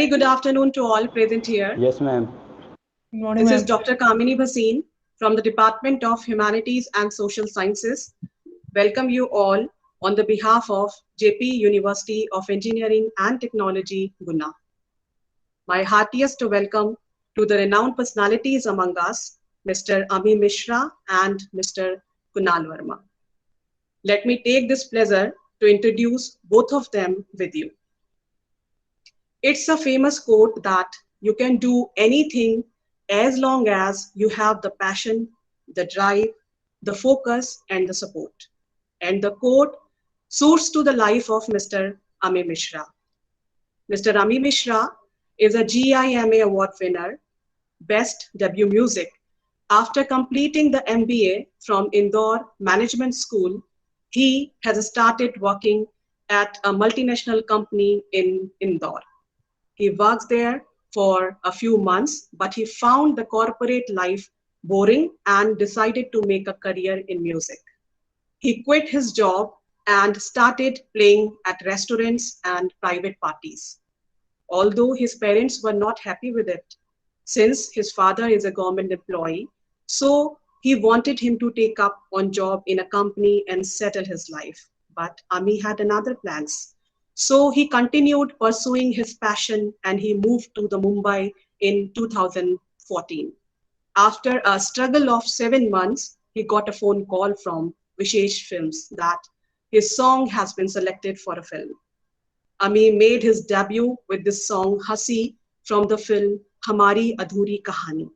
Good afternoon to all present here. Yes, ma'am. Good morning, This is ma'am. Dr. Kamini Bhasin from the Department of Humanities and Social Sciences. Welcome you all on the behalf of JP University of Engineering and Technology, Guna. My heartiest welcome to the renowned personalities among us, Mr. Ami Mishra and Mr. Kunal Verma. Let me take this pleasure to introduce both of them with you. It's a famous quote that you can do anything as long as you have the passion, the drive, the focus, and the support. And the quote suits to the life of Mr. Ami Mishra. Mr. Ami Mishra is a GIMA award winner, Best Debut Music, after completing the MBA from Indore Management School. He has started working at a multinational company in Indore. He worked there for a few months, but he found the corporate life boring and decided to make a career in music. He quit his job and started playing at restaurants and private parties. Although his parents were not happy with it, since his father is a government employee, so he wanted him to take up on job in a company and settle his life. But Ami had another plans. So he continued pursuing his passion and he moved to the Mumbai in 2014. After a struggle of 7 months, he got a phone call from Vishesh Films that his song has been selected for a film. Ami made his debut with this song Hasi from the film Hamari Adhuri Kahani,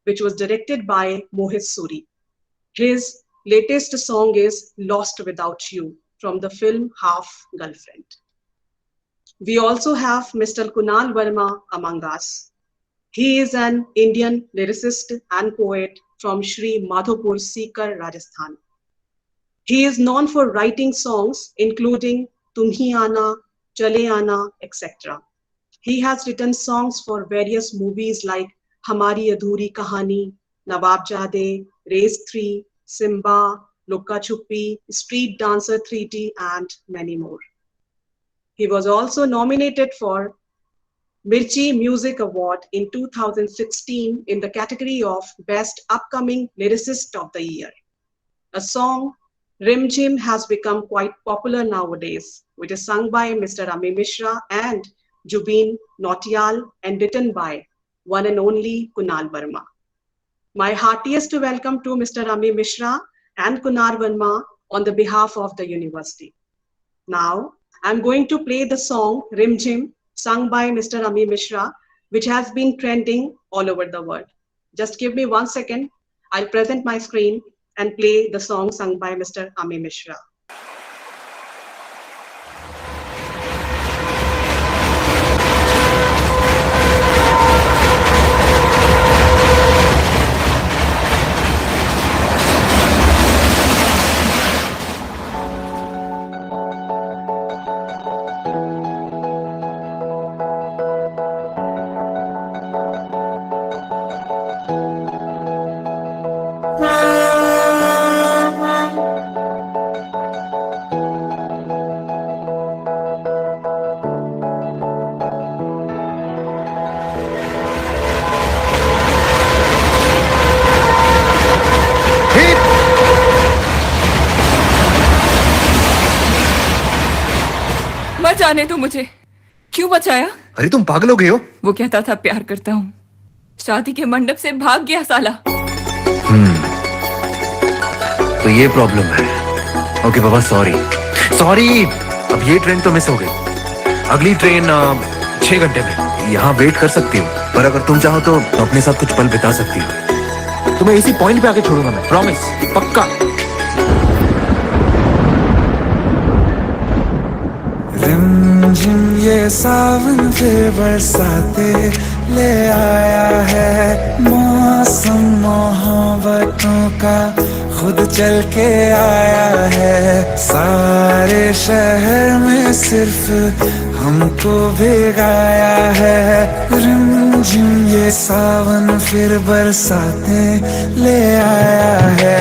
which was directed by Mohit Suri. His latest song is Lost Without You from the film Half Girlfriend. We also have Mr. Kunal Verma among us. He is an Indian lyricist and poet from Sri Madhopur Sikar, Rajasthan. He is known for writing songs including Tumhi Aana, Chale Aana, etc. He has written songs for various movies like Hamari Adhuri Kahani, Nawabzade, Race 3, Simba, Lukka Chuppi, Street Dancer 3D, and many more. He was also nominated for Mirchi Music Award in 2016 in the category of Best Upcoming Lyricist of the Year. A song, Rim Jim, has become quite popular nowadays, which is sung by Mr. Ami Mishra and Jubin Nautiyal and written by one and only Kunal Verma. My heartiest welcome to Mr. Ami Mishra and Kunal Verma on the behalf of the university. Now, I'm going to play the song Rim Jim, sung by Mr. Ami Mishra, which has been trending all over the world. Just give me 1 second. I'll present my screen and play the song sung by Mr. Ami Mishra. मत जाने दो मुझे। क्यों बचाया? अरे तुम पागल हो गए हो? वो कहता था प्यार करता हूँ, शादी के मंडप से भाग गया साला। तो ये प्रॉब्लम है। ओके बाबा, सॉरी सॉरी। अब ये ट्रेन तो मिस हो गई। अगली ट्रेन 6 घंटे में। यहाँ वेट कर सकती हूँ, पर अगर तुम चाहो तो अपने साथ कुछ पल बिता सकती हो। तुम्हें इसी पॉइंट पे आके छोड़ूंगा मैं, प्रॉमिस, पक्का। रिमझिम ये सावन फिर बरसाते ले आया है, मौसम मोहब्बतों का खुद चल के आया है। सारे शहर में सिर्फ हमको भिगाया है। रिमझिम ये सावन फिर बरसाते ले आया है।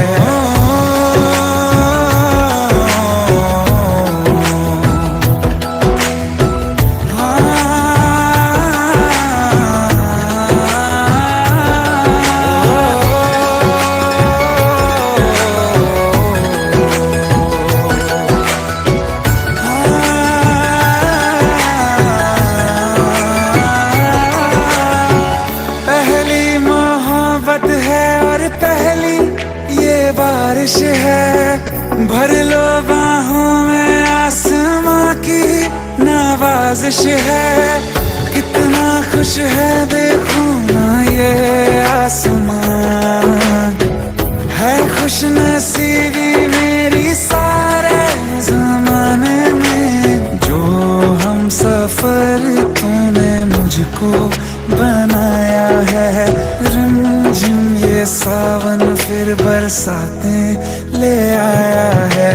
बारिश है, भर लो बाहों में, आसमां की नवाजिश है। कितना खुश है देखो ना ये आसमान, है खुश नसीबी मेरी सारे जमाने में। जो हम सफर तूने मुझको बनाया है, रिमझिम ये सावन फिर बरसातें ले आया है।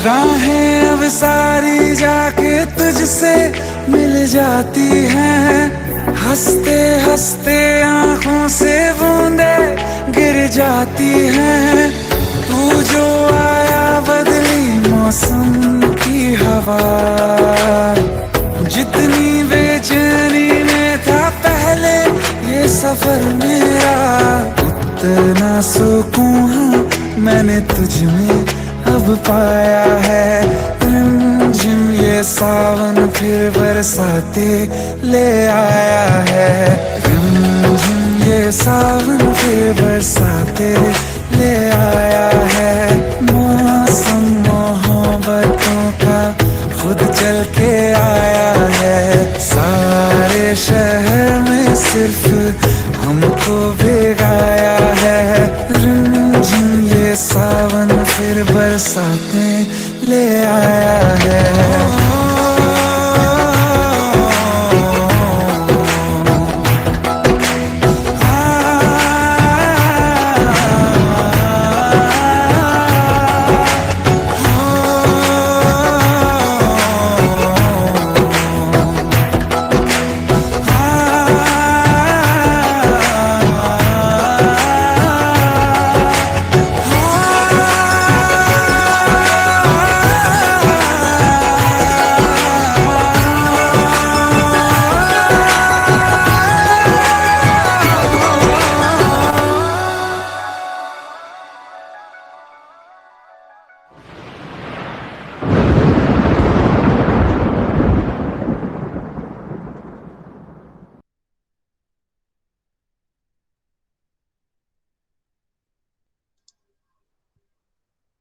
राहें अब सारी जाके तुझसे मिल जाती हैं, हंसते हंसते आंखों से बूंदे गिर जाती हैं। तू जो आया बदली मौसम की हवा, जितनी बेचैनी में था पहले ये सफर मेरा, उतना सुकून मैंने तुझ में अब पाया है। रिमझिम ये सावन फिर बरसाते ले आया है, रिमझिम ये सावन फिर बरसाते ले आया है। मौसम मोहब्बतों का खुद चल के आया है, सारे शहर में सिर्फ हमको भिगाया है। रिमझिम ये सावन फिर बरसातें ले आया है।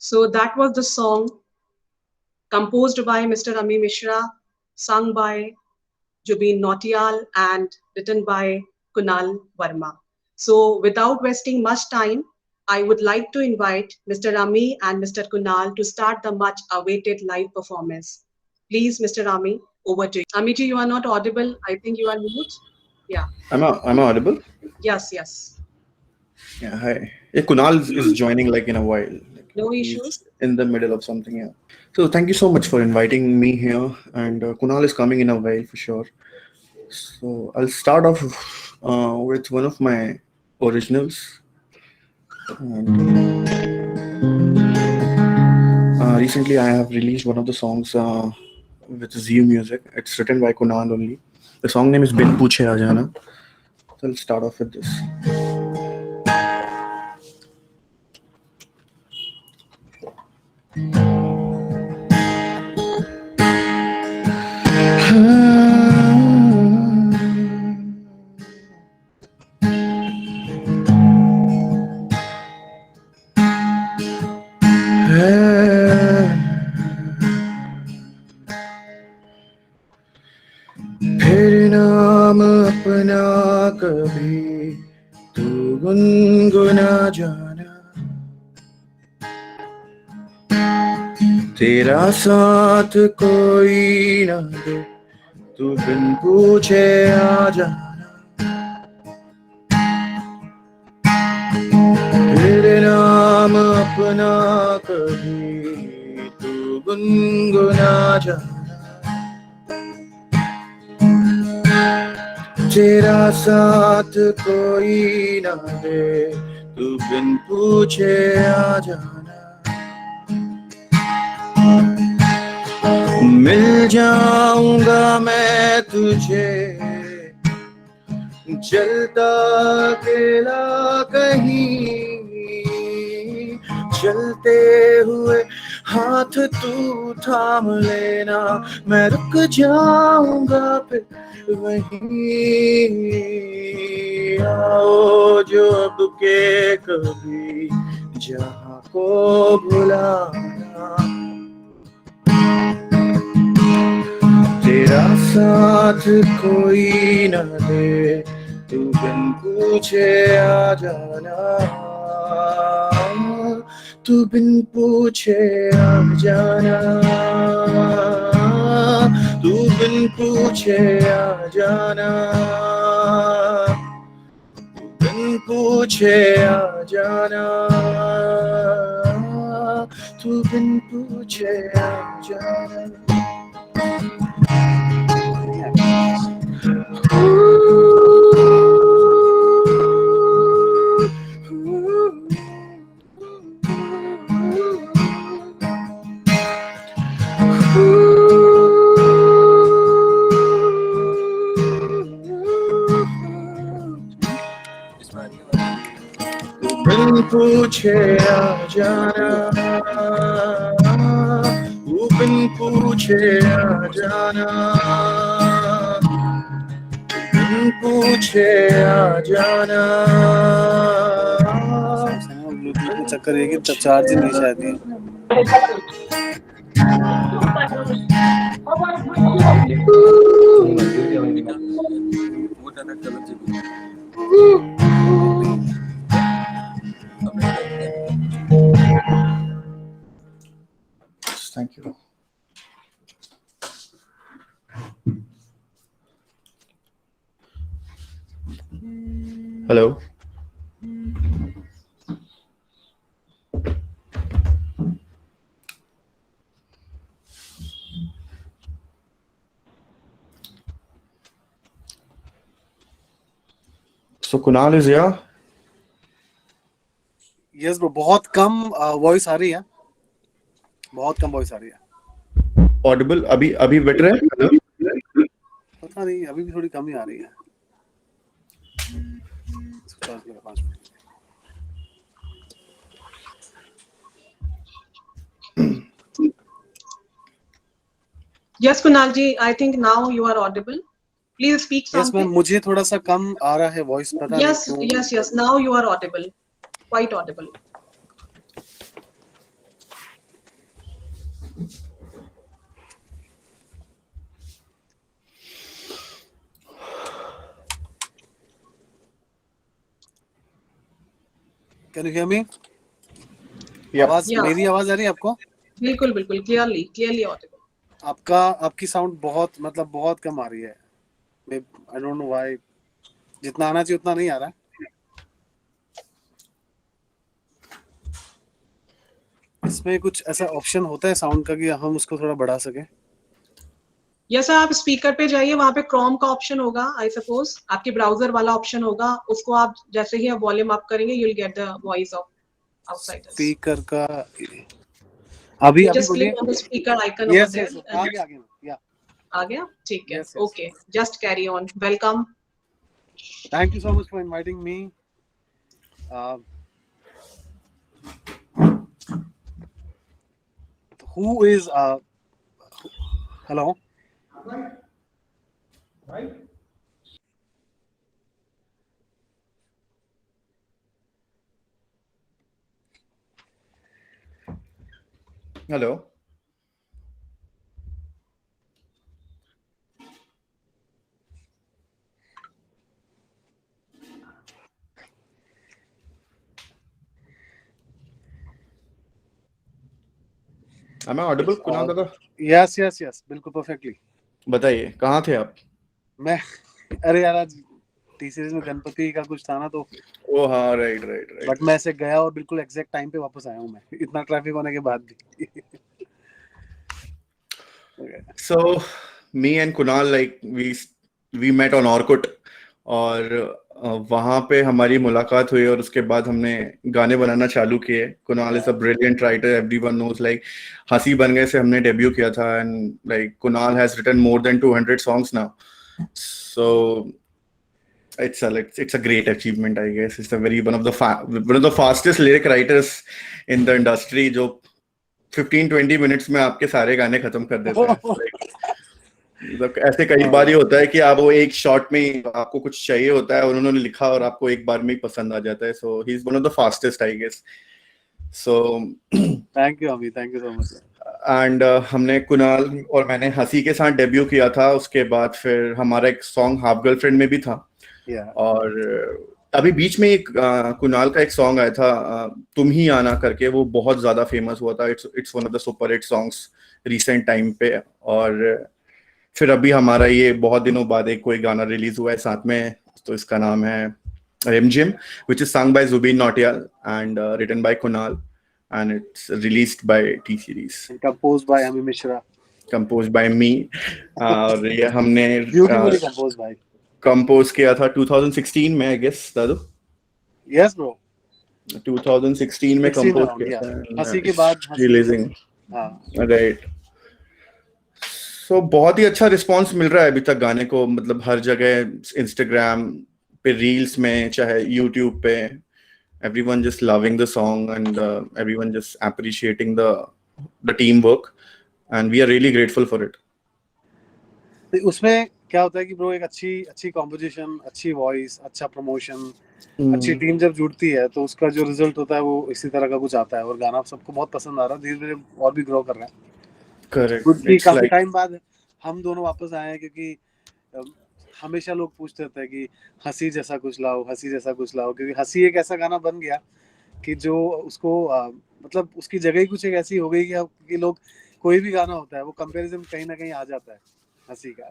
So that was the song composed by Mr. Ami Mishra, sung by Jubin Nautiyal and written by Kunal Verma. So without wasting much time, I would like to invite Mr. Ami and Mr. Kunal to start the much awaited live performance. Please, Mr. Ami, over to you. Amiji, you are not audible. I think you are mute. Yeah. Am I audible? Yes, yes. Yeah, hi. Yeah, Kunal is joining like in a while. Like, No he's issues. in the middle of something, yeah. So thank you so much for inviting me here, and Kunal is coming in a while for sure. So I'll start off with one of my originals. And, recently, I have released one of the songs with Zee Music. It's written by Kunal only. The song name is Bin Puche Aa Jana. So I'll start off with this. फिर नाम अपना कभी तू गुनगुना जाना, तेरा साथ कोई ना दे तू बिन पूछे आ जाना। फिर नाम अपना कभी तू गुनगुना जाना, तेरा साथ कोई ना दे तू बिन पूछे आ जाना। मिल जाऊंगा मैं तुझे जलता अकेला कहीं, चलते हुए हाथ तू थाम लेना, मैं रुक जाऊंगा फिर वहीं। आओ जो अब के कभी जहाँ को भुलाना, तेरा साथ कोई न दे, तू बिन पूछे आ जाना, तू बिन पूछे आ जाना, तू बिन पूछे आ जाना, तू बिन पूछे आ जाना, तू बिन पूछे आ जाना। बिन पूछे आ जाना, तू बिन पूछे आ जाना, बिन पूछे आ जाना। ब्लूटूथ में चक्कर ये कि चार्ज ही नहीं शायद ये। Thank you. Hello. So Kunal is here. Yes bro, बहुत कम वॉइस आ रही है, बहुत कम वॉइस आ रही है। Audible अभी अभी बेटर है? पता नहीं, अभी भी थोड़ी कम ही आ रही है। चार्ज लगा 5 minute. Yes, Kunalji, I think now you are audible. Please speak yes ma'am, something. मुझे थोड़ा सा कम आ रहा है वॉइस, पता Yes, नहीं क्यों। yes. Now you are audible. Quite audible. Can you hear me? Yeah. आवाज, Yeah. मेरी आवाज आ रही है आपको? बिल्कुल बिल्कुल clearly audible. आपकी साउंड बहुत, मतलब बहुत कम आ रही है। आई डोंट नो व्हाई, जितना आना चाहिए उतना नहीं आ रहा है। इसमें कुछ ऐसा ऑप्शन होता है साउंड का कि हम उसको थोड़ा बढ़ा सके? यस, आप स्पीकर पे जाइए, वहां पे क्रोम का ऑप्शन होगा, आई सपोज आपके ब्राउजर वाला ऑप्शन होगा, उसको आप जैसे ही आप वॉल्यूम अप करेंगे you will get the voice of outsiders. Speaker का अभी जस्ट बोलिए। Click on the speaker icon over yes there. Yes, आ गया या आ गया, ठीक है, Yes, yes. Okay, just carry on, welcome. Thank you so much for inviting me. who is hello? Hello. Am I audible, Kunal दादा? Yes yes yes, बिल्कुल perfectly. बताइए कहाँ थे आप? मैं अरे यार, आज टी सीरीज में गणपति का कुछ था ना, तो ओ हाँ, राइट राइट राइट। बट मैं ऐसे गया और बिल्कुल एग्जैक्ट टाइम पे वापस आया हूँ मैं, इतना ट्रैफिक होने के बाद भी। So me and Kunal, like we met on Orkut और वहाँ पे हमारी मुलाकात हुई और उसके बाद हमने गाने बनाना चालू किए. Kunal is a brilliant writer, everyone knows. Like Hasi Ban Gaye से हमने डेब्यू किया था, and like Kunal has written more than 200 songs now. So it's a great achievement, I guess. It's a very one of the fastest lyric writers in the industry, जो 15-20 minutes में आपके सारे गाने खत्म कर देते हैं. मतलब ऐसे कई बार ही होता है कि आप वो एक शॉट में ही आपको कुछ चाहिए होता है और उन्होंने लिखा और आपको एक बार में ही पसंद आ जाता है. So he is one of the fastest, I guess. So thank you Ami, thank you so much. And हमने कुणाल और मैंने हंसी के साथ डेब्यू किया था. उसके बाद फिर हमारा एक सॉन्ग हाफ गर्लफ्रेंड में भी था. और अभी बीच में एक कुणाल का एक सॉन्ग आया था, तुम ही आना करके. वो बहुत ज्यादा फेमस हुआ था. It's one of the super hit songs recent time पे. और फिर अभी हमारा ये बहुत दिनों बाद एक कोई गाना रिलीज हुआ है साथ में. तो इसका नाम है रिमझिम, which is sung by Zubin Nautiyal and written by Kunal, and it's released by T Series. And composed by Ami Mishra. Composed by me. और ये हमने Beautifully composed by. कंपोज किया था 2016 में, आई गेस. दादू? Yes bro. 2016 में compose किया था. हंसी के बाद रिलीजिंग. हाँ. राइट. सो बहुत ही अच्छा रिस्पांस मिल रहा है अभी तक गाने को. मतलब हर जगह, इंस्टाग्राम पे, रील्स में, चाहे यूट्यूब पे, everyone just loving the song and everyone just appreciating the teamwork, and we are really grateful for it. उसमें क्या होता है कि ब्रो एक अच्छी कॉम्पोजिशन, अच्छी वॉइस, अच्छा प्रमोशन, अच्छी टीम जब जुड़ती है तो उसका जो रिजल्ट होता है वो इसी तरह का कुछ आता है. और गाना सबको बहुत पसंद आ रहा है, धीरे धीरे और भी ग्रो कर रहा है. करेक्ट. काफी टाइम बाद हम दोनों वापस आए हैं, क्योंकि हमेशा लोग पूछते रहते हैं कि हंसी जैसा कुछ लाओ, हंसी जैसा कुछ लाओ. क्योंकि हंसी एक ऐसा गाना बन गया कि जो उसको मतलब उसकी जगह ही कुछ एक ऐसी हो गई कि लोग, कोई भी गाना होता है वो कंपैरिजन कहीं ना कहीं आ जाता है हंसी का.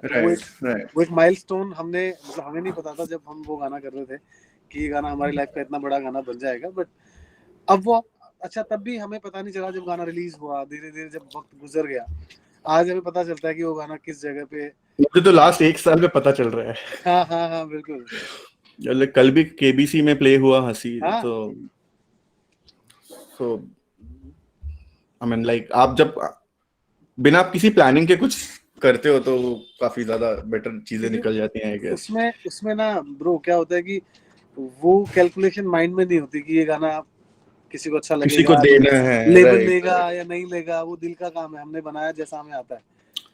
वो एक माइलस्टोन हमें नहीं पता था जब हम वो गाना कर रहे थे कि ये गाना हमारी लाइफ का इतना बड़ा गाना बन जाएगा. बट अब वो अच्छा, तब भी हमें पता नहीं चला जब गाना रिलीज हुआ. धीरे धीरे जब वक्त गुजर गया, आज हमें पता चलता है कि वो गाना किस जगह पे. मुझे तो लास्ट एक साल में पता चल रहा है. हाँ बिल्कुल. कल भी केबीसी में प्ले हुआ हंसी. तो आई मीन लाइक आप जब बिना किसी प्लानिंग के कुछ करते हो तो काफी ज्यादा बेटर चीजें निकल जाती हैं, आई गेस. उसमें ना ब्रो क्या होता है कि वो कैलकुलेशन माइंड में नहीं होती कि ये गाना किसी को अच्छा लगेगा, किसी को देना है, लेबल लेगा या नहीं लेगा. वो दिल का काम है. हमने बनाया जैसा हमें आता है.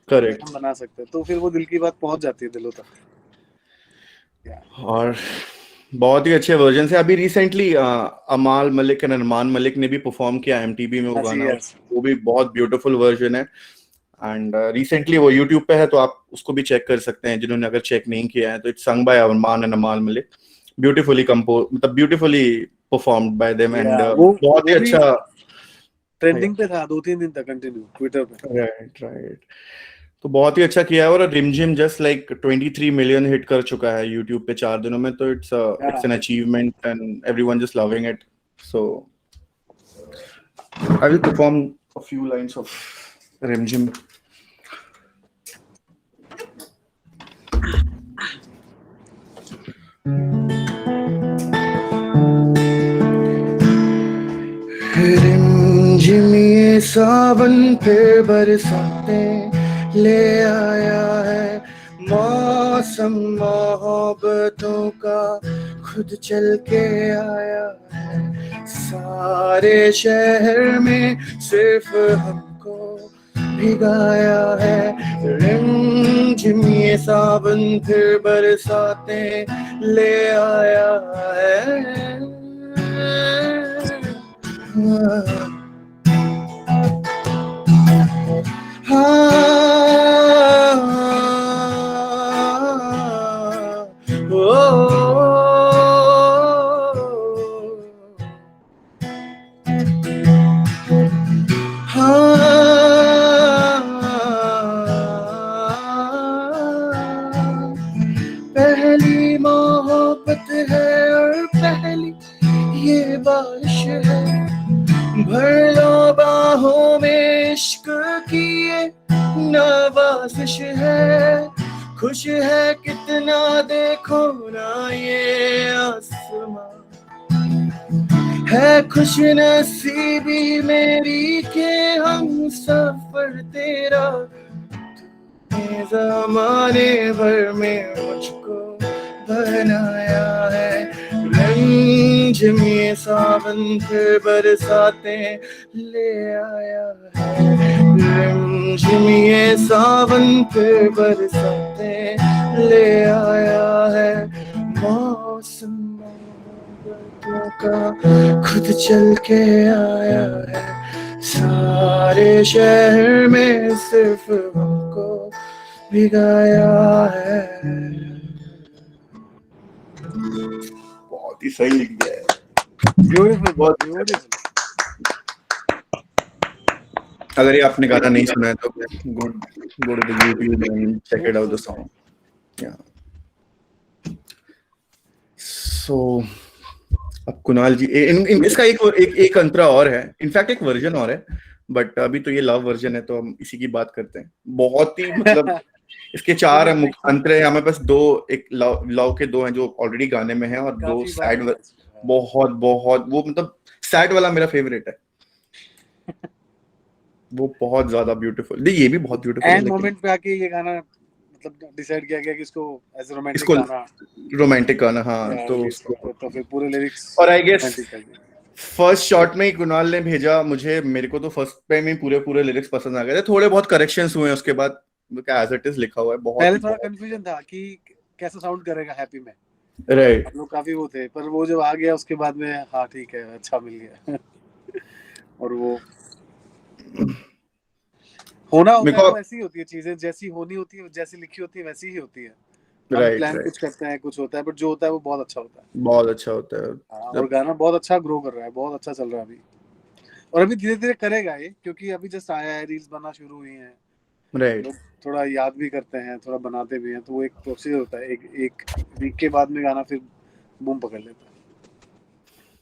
करेक्ट. हम बना सकते हैं, तो फिर वो दिल की बात पहुंच जाती है दिलों तक. और बहुत ही अच्छे वर्जन है. अभी रिसेंटली अमाल मलिक और अरमान मलिक ने भी परफॉर्म किया एमटीवी में वो गाना. वो भी बहुत ब्यूटीफुल वर्जन है. एंड रिसेंटली वो यूट्यूब पे है, तो आप उसको भी चेक कर सकते हैं जिन्होंने अगर चेक नहीं किया है. तो it's sung by Armaan and अमाल मलिक. ब्यूटीफुली कंपोज, मतलब beautifully performed by them. And बहुत ही अच्छा ट्रेंडिंग पे था 2-3 दिन तक कंटिन्यू ट्विटर पे. राइट. तो बहुत ही अच्छा किया है. और रिमझिम जस्ट लाइक 23 मिलियन हिट कर चुका है यूट्यूब पे 4 दिनों में. तो it's an achievement and everyone just loving it. So I will perform a few lines of रिमझिम. रिमझिम ये सावन फिर बरसातें ले आया है. मौसम मोहब्बतों का खुद चल के आया है. सारे शहर में सिर्फ हमको भिगाया है. रिमझिम ये सावन फिर बरसातें ले आया है. पहली मोहब्बत है और पहली ये बारिश है. भर लो बाहों में इश्क की ये नवाजिश है. खुश है कितना देखो ना ये आसमां, है खुश नसीबी मेरी के हम सफर तेरा, ये ज़माने भर में मुझको बनाया है। रंजम ये सावन फिर बरसाते ले आया है, रंजम ये सावन फिर बरसाते ले आया है। मौसम मोहब्बतों का खुद चल के आया है, सारे शहर में सिर्फ हमको भिगाया है। बहुत ही सही लिख दिया है। ब्यूटीफुल, बहुत ब्यूटीफुल। अगर ये आपने गाना नहीं सुना है तो go to the YouTube and check it out the song. Yeah. So अब कुणाल जी इसका एक अंतरा और है, इनफैक्ट एक वर्जन और है, बट अभी तो ये लव वर्जन है तो हम इसी की बात करते हैं। बहुत ही मतलब इसके 4 अंतरे हैं हमें, बस 2 एक लव के 2 हैं जो ऑलरेडी गाने में हैं और 2 सैड। बहुत बहुत वो मतलब सैड वाला मेरा फेवरेट है, वो बहुत ज्यादा ब्यूटीफुल। ये भी बहुत ब्यूटीफुल है, एंड मोमेंट पे आके ये गाना मतलब डिसाइड किया गया कि इसको एज रोमांटिक इसको गाना, रोमांटिक गाना, हाँ तो फिर पूरे लिरिक्स। और आई गेस फर्स्ट शॉट में ही कुणाल ने भेजा मुझे, मेरे को तो फर्स्ट पे में पूरे लिरिक्स पसंद आ गए थे। थोड़े बहुत करेक्शंस हुए उसके बाद, क्या एज इट इज लिखा हुआ है। बहुत पहले थोड़ा कंफ्यूजन था कि कैसा साउंड करेगा हैप्पी में, राइट, हम लोग काफी वो थे, पर वो जब आ गया उसके बाद में हाँ ठीक है, अच्छा मिल गया। और वो होना होता है, वैसी होती है चीजें, जैसी होनी होती है, जैसी लिखी होती है वैसी ही होती है। प्लान कुछ करते हैं, कुछ होता है, बट जो होता है वो बहुत अच्छा होता है। बहुत अच्छा होता है। और गाना बहुत अच्छा ग्रो कर रहा है, बहुत अच्छा चल रहा है अभी, और अभी धीरे धीरे करेगा ये, क्योंकि अभी जस्ट आया है, रील्स बनना शुरू हुई हैं, राइट, लोग थोड़ा याद भी करते हैं, थोड़ा बनाते भी हैं, तो वो एक प्रोसीजर होता है, एक वीक के बाद में गाना फिर बूम पकड़ लेता है।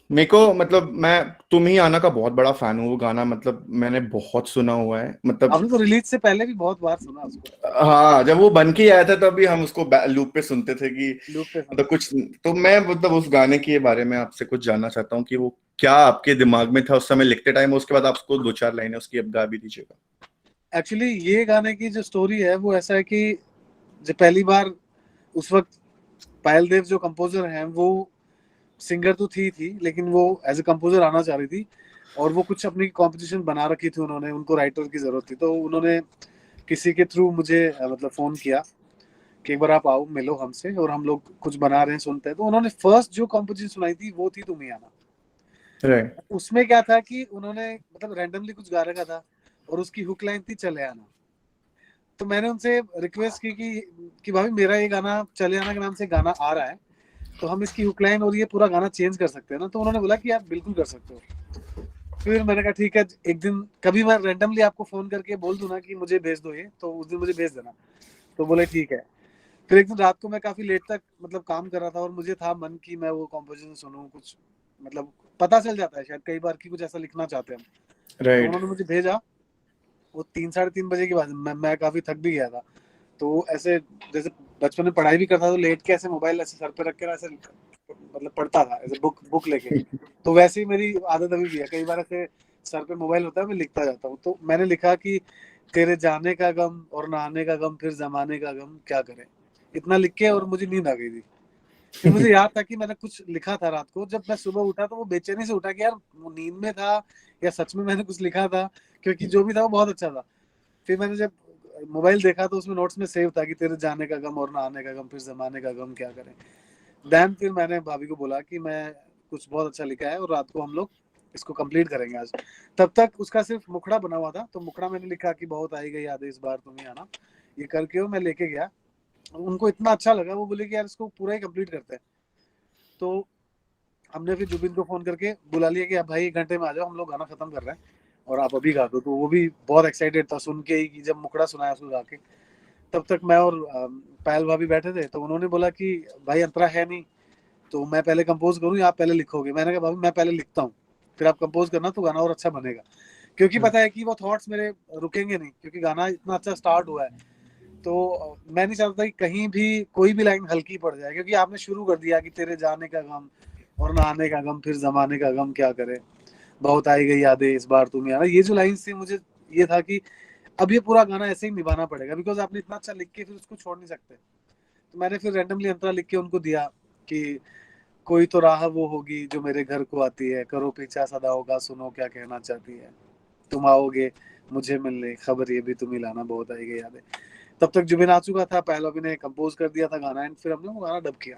मेरे को मतलब मैं तुम ही आना का बहुत बड़ा फैन हूँ। वो गाना मतलब मैंने बहुत सुना हुआ है, मतलब आपने तो रिलीज से पहले भी बहुत बार सुना उसको। हाँ, जब वो बन के आया था तब भी हम उसको लूप पे सुनते थे कि लूप पे मतलब कुछ। तो मैं मतलब उस गाने के बारे में आपसे कुछ जानना चाहता हूँ कि वो क्या आपके दिमाग में था उस समय लिखते टाइम, उसके बाद आप उसको 2-4 लाइनें उसकी अब गा भी दीजिएगा। एक्चुअली ये गाने की जो स्टोरी है वो ऐसा है कि जब पहली बार उस वक्त पायल देव जो कंपोजर हैं, वो सिंगर तो थी लेकिन वो एज ए कंपोजर आना चाह रही थी, और वो कुछ अपनी कॉम्पोजिशन बना रखी थी उन्होंने, उनको राइटर की जरूरत थी, तो उन्होंने किसी के थ्रू मुझे मतलब फोन किया कि एक बार आप आओ मिलो हमसे, और हम लोग कुछ बना रहे हैं सुनते हैं। तो उन्होंने फर्स्ट जो कॉम्पोजिशन सुनाई थी वो थी तुम ही आना। राइट, उसमें क्या था कि उन्होंने मतलब रैंडमली कुछ गा रखा था और उसकी हुक लाइन थी चले आना। तो मैंने उनसे रिक्वेस्ट की कि भाभी मेरा ये गाना चले आना के नाम से गाना आ रहा है, तो हम इसकी हुक लाइन और ये पूरा गाना चेंज कर सकते हैं ना। तो उन्होंने बोला कि आप बिल्कुल कर सकते हो। फिर मैंने कहा ठीक है, एक दिन कभी मैं रैंडमली आपको फोन करके बोल दूं ना कि मुझे भेज दो ये, तो उस दिन मुझे भेज देना। तो बोले ठीक है। फिर एक दिन रात को मैं काफी लेट तक मतलब काम कर रहा था, और मुझे था मन कि मैं वो कॉम्पोजिशन सुनूं, कुछ मतलब पता चल जाता है शायद कई बार कि कुछ ऐसा लिखना चाहते हैं हम। तो उन्होंने मुझे भेजा, वो 3-3:30 बजे के बाद मैं काफी थक भी गया था। तो ऐसे जैसे बचपन में पढ़ाई भी करता, तो लेट के ऐसे मोबाइल ऐसे सर पे रख के ऐसे मतलब पढ़ता था, ऐसे बुक लेके। तो वैसे ही मेरी आदत अभी भी है, कई बार ऐसे सर पे मोबाइल होता है, मैं लिखता जाता हूँ। तो मैंने लिखा कि तेरे जाने का गम और ना आने का गम, फिर जमाने का गम क्या करे, इतना लिख के, और मुझे नींद आ गई थी। फिर मुझे याद था कि मैंने कुछ लिखा था रात को। जब मैं सुबह उठा तो वो बेचैनी से उठा कि यार वो नींद में था या सच में मैंने कुछ लिखा था, क्योंकि जो भी था वो बहुत अच्छा था। फिर मैंने जब मोबाइल देखा तो उसमें नोट्स में सेव था कि तेरे जाने का गम और ना आने का गम, फिर जमाने का गम क्या करें। देन फिर मैंने भाभी को बोला कि मैं कुछ बहुत अच्छा लिखा है और रात को हम लोग इसको कंप्लीट करेंगे आज। तब तक उसका सिर्फ मुखड़ा बना हुआ था, तो मुखड़ा मैंने लिखा कि बहुत आई गई यादें इस बार तुम ही आना, ये करके मैं लेके गया। उनको इतना अच्छा लगा, वो बोले कि यार इसको पूरा ही कंप्लीट करते हैं। तो हमने फिर जुबिन को फोन करके बुला लिया कि अब भाई 1 घंटे में आ जाओ, हम लोग गाना खत्म कर रहे हैं और आप अभी गा दो। तो वो भी बहुत एक्साइटेड था सुन के ही कि जब मुखड़ा सुनाया उसको गा के। तब तक मैं और पायल भाभी बैठे थे, तो उन्होंने बोला कि भाई अंतरा है नहीं, तो मैं पहले कंपोज करूँ या आप पहले लिखोगे। मैंने कहा भाभी मैं पहले लिखता हूँ, फिर आप कंपोज करना, तो गाना और अच्छा बनेगा। क्योंकि पता है कि वो थॉट्स मेरे रुकेंगे नहीं, क्योंकि गाना इतना अच्छा स्टार्ट हुआ है। तो मैं नहीं चाहता कि कहीं भी कोई भी लाइन हल्की पड़ जाए, क्योंकि आपने शुरू कर दिया कि तेरे जाने का गम और ना आने का गम, फिर जमाने का गम क्या करे, बहुत आई गई यादें इस बार तुम्हें आना। ये जो लाइन थी, मुझे ये था कि अब ये पूरा गाना ऐसे ही निभाना पड़ेगा, बिकॉज आपने इतना अच्छा लिख के फिर उसको छोड़ नहीं सकते। तो मैंने फिर रैंडमली अंतरा लिख के उनको दिया कि कोई तो राह वो होगी जो मेरे घर को आती है, करो पीछा सदा होगा, सुनो क्या कहना चाहती है, तुम आओगे मुझे मिलने, खबर ये भी तुम ही लाना, बहुत आई गई यादें। तब तक जुबिन आ चुका था, पहलवी ने कंपोज कर दिया था गाना, एंड फिर हमने वो गाना डब किया।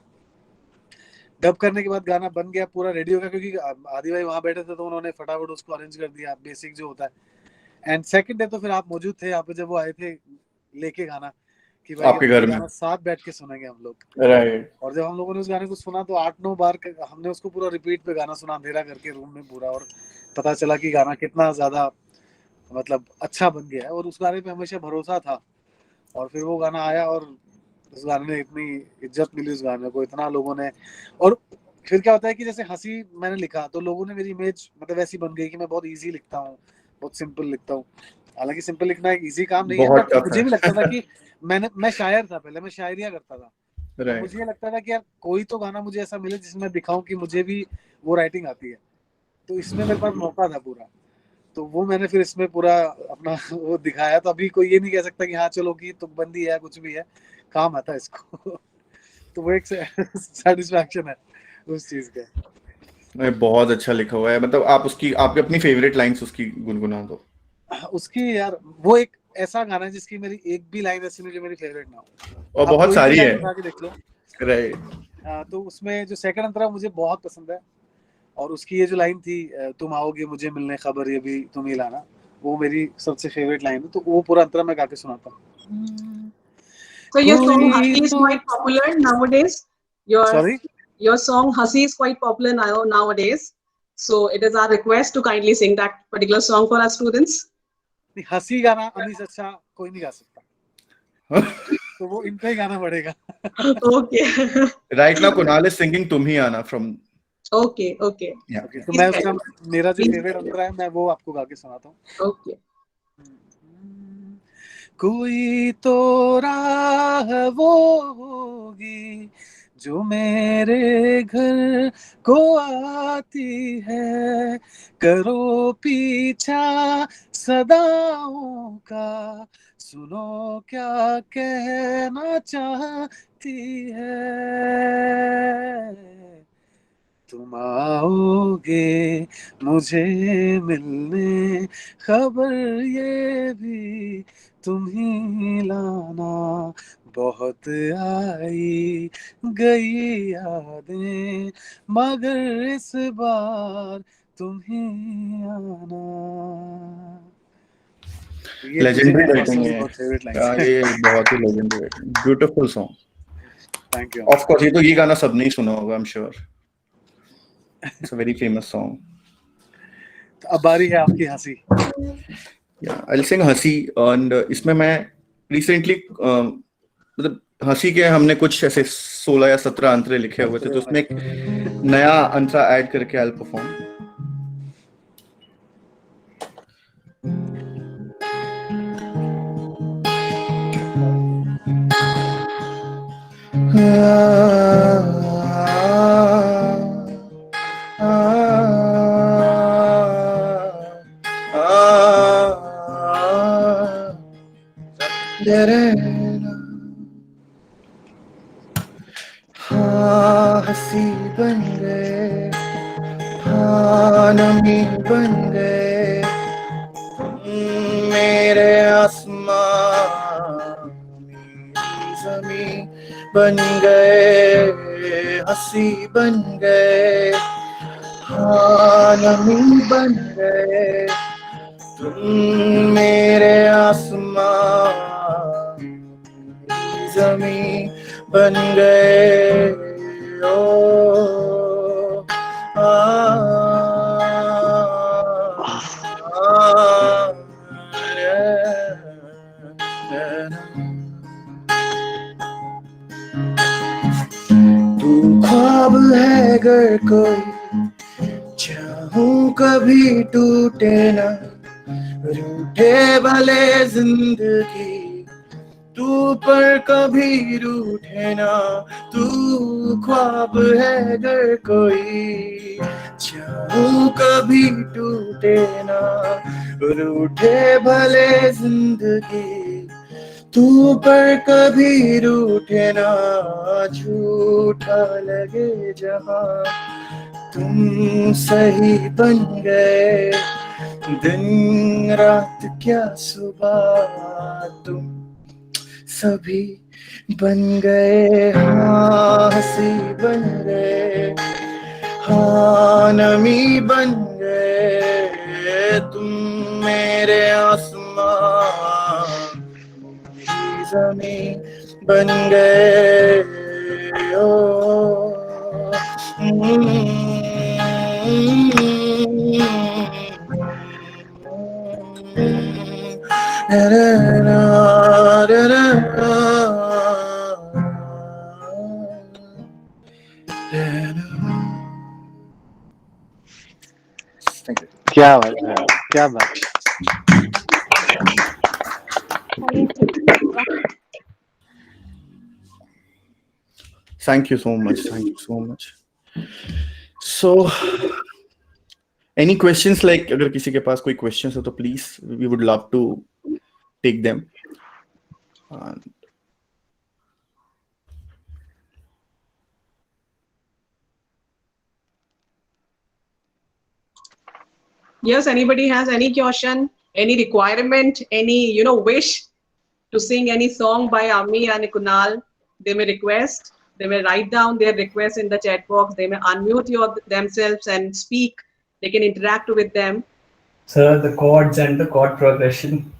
डब करने के बाद गाना बन गया, पूरा रेडी हो गया, क्योंकि आदि भाई वहां बैठे थे तो उन्होंने फटाफट उसको अरेंज कर दिया, बेसिक जो होता है। एंड सेकंड डे तो फिर आप मौजूद थे यहाँ पे जब वो आए थे लेके गाना, कि भाई आपके घर में गाना साथ बैठ के सुनेंगे हम लोग। राइट। और जब हम लोगों ने उस गाने को सुना तो 8-9 बार हमने उसको पूरा रिपीट पे गाना सुना, अंधेरा करके रूम में पूरा, और पता चला कि गाना कितना ज्यादा मतलब अच्छा बन गया है, और उस गाने पे हमेशा भरोसा था। और फिर वो गाना आया और उस गाने ने इतनी इज्जत मिली, उस गाने को इतना लोगों ने। और फिर क्या होता है कि जैसे हंसी मैंने लिखा तो लोगों ने मेरी इमेज मतलब ऐसी बन गई कि मैं बहुत इजी लिखता हूँ, बहुत सिंपल लिखता हूँ। हालांकि सिंपल लिखना एक इजी काम नहीं है, बहुत बट टफ मुझे भी लगता था कि मैं शायर था पहले, मैं शायरिया करता था। तो राइट। मुझे ये लगता था कि यार कोई तो गाना मुझे ऐसा मिले जिसमें मैं दिखाऊं कि मुझे भी वो राइटिंग आती है। तो इसमें मेरे पास मौका था पूरा, तो वो मैंने फिर इसमें पूरा अपना वो दिखाया। तो अभी कोई ये नहीं कह सकता कि हाँ चलो कि तुकबंदी है, कुछ भी है, काम आता है इसको। तो वो एक सेटिस्फैक्शन है उस चीज का। बहुत अच्छा लिखा हुआ है, मतलब आप उसकी आपकी अपनी फेवरेट लाइंस उसकी गुनगुना दो। उसकी यार वो एक ऐसा गाना है जिसकी मेरी एक भी लाइन ऐसी नहीं जो मेरी फेवरेट ना हो। और आप बहुत कोई भी सारी लाइन है। उठा के देख लो। राइट। तो उसमें जो सेकंड अंतरा मुझे बहुत पसंद है, और उसकी ये जो लाइन थी तुम आओगे मुझे मिलने, खबर ये भी तुम ही लाना, वो मेरी सबसे फेवरेट लाइन है। तो वो पूरा अंतरा मैं गा के सुनाता हूँ। So your song Hasi कोई is तो quite popular nowadays. Sorry Your song Hasi is quite popular nowadays. So it is our request to kindly sing that particular song for our students. हंसी गाना अमीश अच्छा कोई नहीं गा सकता, तो वो इन पे ही गाना पड़ेगा। Okay. Right now Kunal is singing तुम ही आना फ्रॉम Okay. Okay. ओके, तो Please मैं carry उसका on. मेरा जो Please फेवरेट carry on. अंतरा है मैं वो आपको गा के सुनाता हूँ। Okay. कोई तो राह वो होगी जो मेरे घर को आती है, करो पीछा सदाओं का, सुनो क्या कहना चाहती है, तुम आओगे मुझे मिलने, खबर ये भी तुम ही लाना, बहुत आई गई यादें मगर इस बार तुम ही आना। ये मुझे लेजेंडरी राइटिंग पर्सनली है। बहुत फेवरेट लाइन है। ये बहुत ही legendary writing, beautiful song. Thank you. Of course ये गाना सबने ही सुना होगा, I am sure. It's a very famous song. अब बारी है आपकी हंसी। आई विल सिंग हंसी। एंड इसमें मैं रिसेंटली मतलब हंसी के हमने कुछ ऐसे 16 या 17 अंतरे लिखे हुए थे, तो उसमें एक नया अंतरा ऐड करके आई विल परफॉर्म। हाँ हंसी बन गए, हाँ नमी बन गए, मेरे आसमां मेरी ज़मीं बन गए, हंसी बन गए, हाँ नमी बन गए, तुम मेरे आसमां मेरी ज़मीं बन गए। ओ तू ख्वाब है अगर कोई, चाहूं कभी टूटे ना, रूठे भले जिंदगी, तू पर कभी रूठे ना, तू ख्वाब है अगर कोई, चाहूं कभी टूटे ना, रूठे भले जिंदगी, तू पर कभी रूठे ना, झूठा लगे जहां, तुम सही बन गए, दिन रात क्या सुबह, तुम सभी बन गए, हाँ हंसी बन गए, हाँ नमी बन गए, तुम मेरे आसमां, मेरी ज़मीं बन गए, ओ Thank you. क्या बात है, क्या बात। Thank you so much. Thank you so much. So, any questions? Like, अगर किसी के पास कोई questions हो तो please, we would love to take them. Yes, anybody has any question, any requirement, any wish to sing any song by Ami and Kunal, they may request. They may write down their request in the chat box. They may unmute themselves and speak. They can interact with them. Sir, the chords and the chord progression.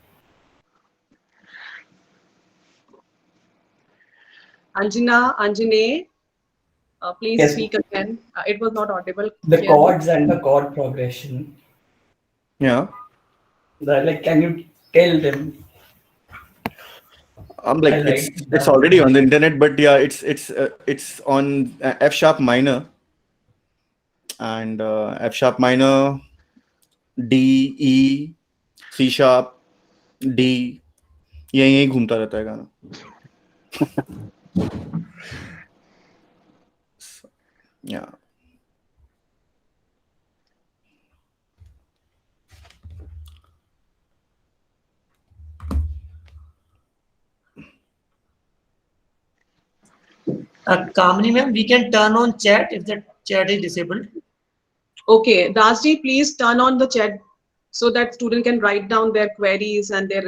Anjane, please Yes. speak again. It was not audible. The clearly. chords and the chord progression. Yeah. Can you tell them? Like I like it's that. already on the internet, but yeah, it's on F sharp minor and F sharp minor, D, E, C sharp, D, यही घूमता रहता है गाना. Yeah. Kamini ma'am, we can turn on chat if the chat is disabled. Okay, Dasji, please turn on the chat so that student can write down their queries and their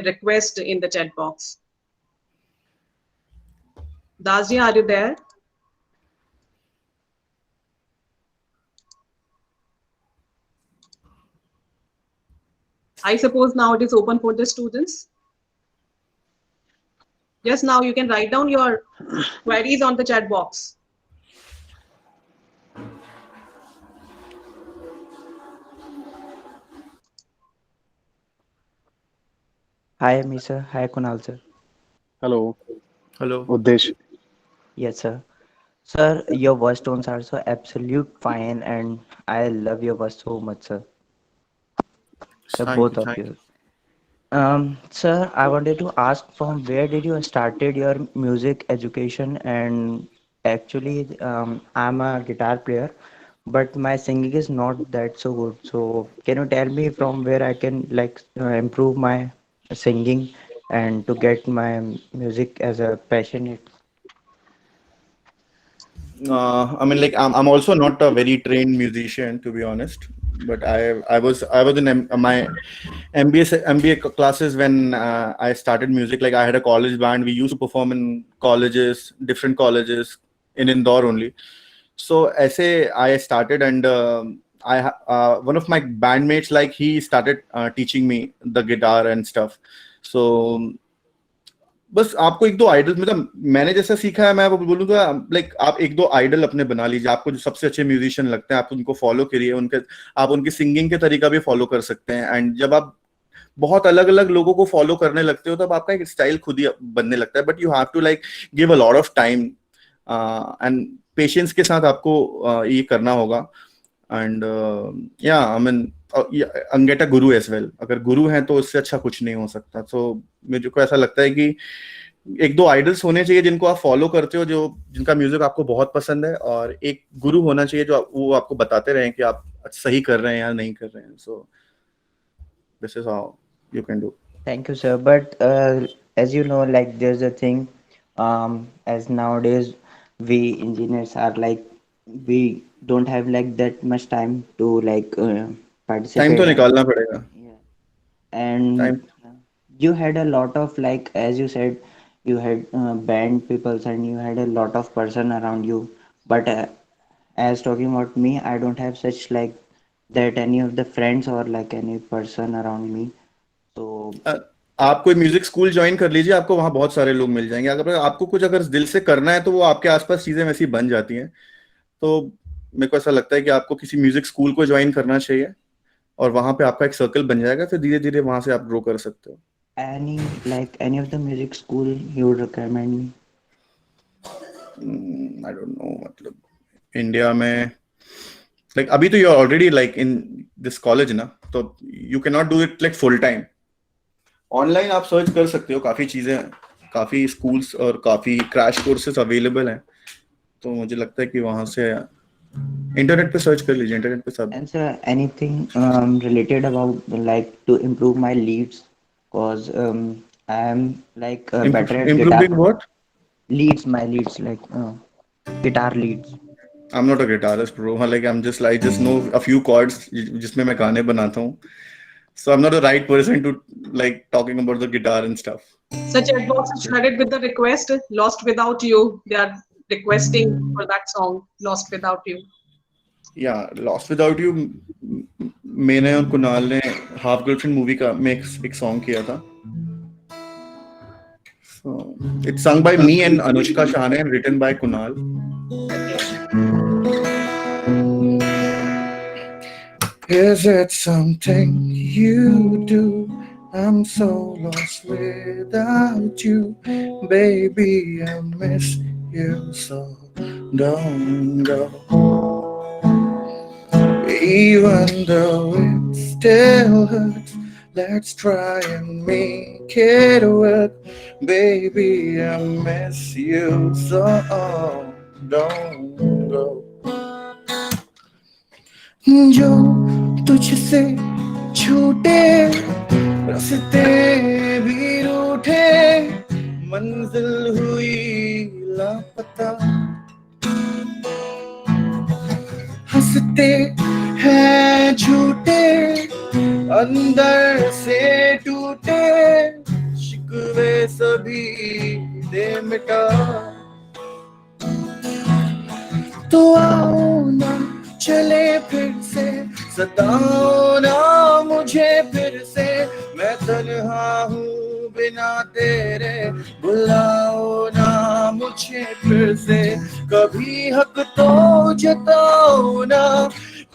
request in the chat box. Dasji, are you there? I suppose now it is open for the students. Yes, now you can write down your queries on the chat box. Hi, Ami sir. Hi, Kunal sir. Hello. Hello. Uddesh. Yes, sir. Sir, your voice tones are so absolute fine, and I love your voice so much, sir. Sir, both of you. Sir, I wanted to ask from where did you started your music education? And actually, I'm a guitar player, but my singing is not that so good. So, can you tell me from where I can improve my singing and to get my music as a passionate? I mean, like I'm also not a very trained musician, to be honest. But I was in my MBA classes when I started music. Like I had a college band. We used to perform in colleges, different colleges in Indore only. So ऐसे I started, and one of my bandmates, like he started teaching me the guitar and stuff. So बस आपको एक दो idol, मतलब मैंने जैसा सीखा है मैं वो बोलूंगा, लाइक आप एक दो आइडल अपने बना लीजिए. आपको जो सबसे अच्छे म्यूजिशियन लगते हैं आप उनको फॉलो करिए, आप उनकी सिंगिंग के तरीका भी फॉलो कर सकते हैं. एंड जब आप बहुत अलग अलग लोगों को फॉलो करने लगते हो तब आपका एक स्टाइल खुद ही बनने लगता है. But you have to like give a lot of time and patience के साथ आपको ये करना होगा. एंड या I mean get a Guru as well. अगर गुरु है तो उससे अच्छा कुछ नहीं हो सकता. तो मुझे को ऐसा लगता है कि एक दो आइडल्स होने चाहिए जिनको आप फॉलो करते हो, जो जिनका म्यूजिक आपको बहुत पसंद है, और एक गुरु होना चाहिए जो वो आपको बताते रहे कि आप सही कर रहे हैं या नहीं कर रहे हैं. So this is how you can do. Thank you, sir. But as you know, like there's a thing, as nowadays we engineers are like we don't have like that much time to like time participate तो and निकालना पड़ेगा. yeah. And time. you had a lot of like as you said, you had band peoples and you had a lot of person around you. But as talking about me, I don't have such like that any of the friends or like any person around me. So आप कोई music school join कर लीजिए, आपको वहां बहुत सारे लोग मिल जाएंगे. अगर आपको कुछ अगर दिल से करना है तो वो आपके आसपास चीजें वैसी बन जाती हैं. तो मेरे को ऐसा लगता है कि आपको किसी म्यूजिक स्कूल को ज्वाइन करना चाहिए, और वहां पे आपका एक सर्कल बन जाएगा. फिर धीरे धीरे वहां से आप ग्रो कर सकते हो. any like any of the music school you would recommend me? I don't know. मतलब इंडिया में लाइक अभी तो you are already like in this college ना, तो you can not do it like full time. Online आप search कर सकते हो, काफी चीजें, काफी स्कूल्स और काफी क्रैश कोर्सेज अवेलेबल हैं. तो मुझे लगता है कि वहां से इंटरनेट पे सर्च कर लीजिए, इंटरनेट पे सब. And sir, anything related about like to improve my leads, cause I am like better at Improving guitar what? leads, my leads like guitar leads. I'm not a guitarist, bro. Like I just know a few chords जिसमें मैं गाने बनाता हूँ. So I'm not the right person to like talking about the guitar and stuff. Such chat box is flooded with the request "Lost Without You." They are requesting for that song "Lost Without You." Yeah, Lost Without You. मैंने और कुणाल ने half girlfriend movie का में एक song किया था. So it's sung by me and Anushka Shahane and written by Kunal. Is it something you do? I'm so lost without you, baby. I miss you so. Don't go. Even though it still hurts, let's try and make it work, baby. I miss you so. Don't go. जो तुझसे छूटे रास्ते भी रूठे, मंजिल हुई लापता. हंसते हैं झूठे, अंदर से टूटे, शिकवे सभी दे मिटा. तो आओ ना चले फिर से, सताओ ना मुझे फिर से, मैं तन्हा हूँ बिना तेरे, बुलाओ ना मुझे फिर से. कभी हक तो जताओ ना,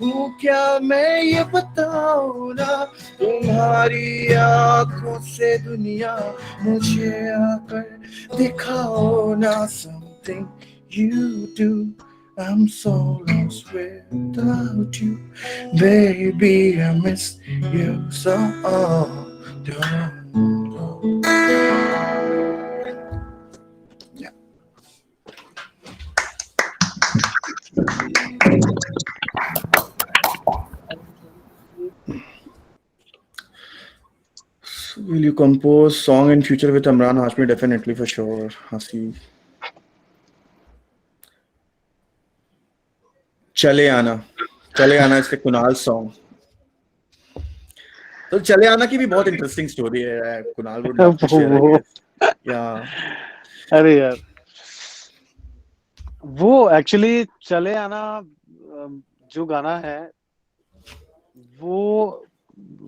हूँ क्या मैं ये बताओ ना, तुम्हारी आंखों से दुनिया मुझे आकर दिखाओ ना. Something you do, I'm so lost without you, baby. I miss you so. Don't go. Yeah. So will you compose song in future with Imran Hashmi? Definitely, for sure, Hasi. चले आना इसके कुणाल सॉन्ग. तो चले आना की भी बहुत interesting story है. Kunal would love to share it. Yeah अरे यार, वो एक्चुअली चले आना जो गाना है वो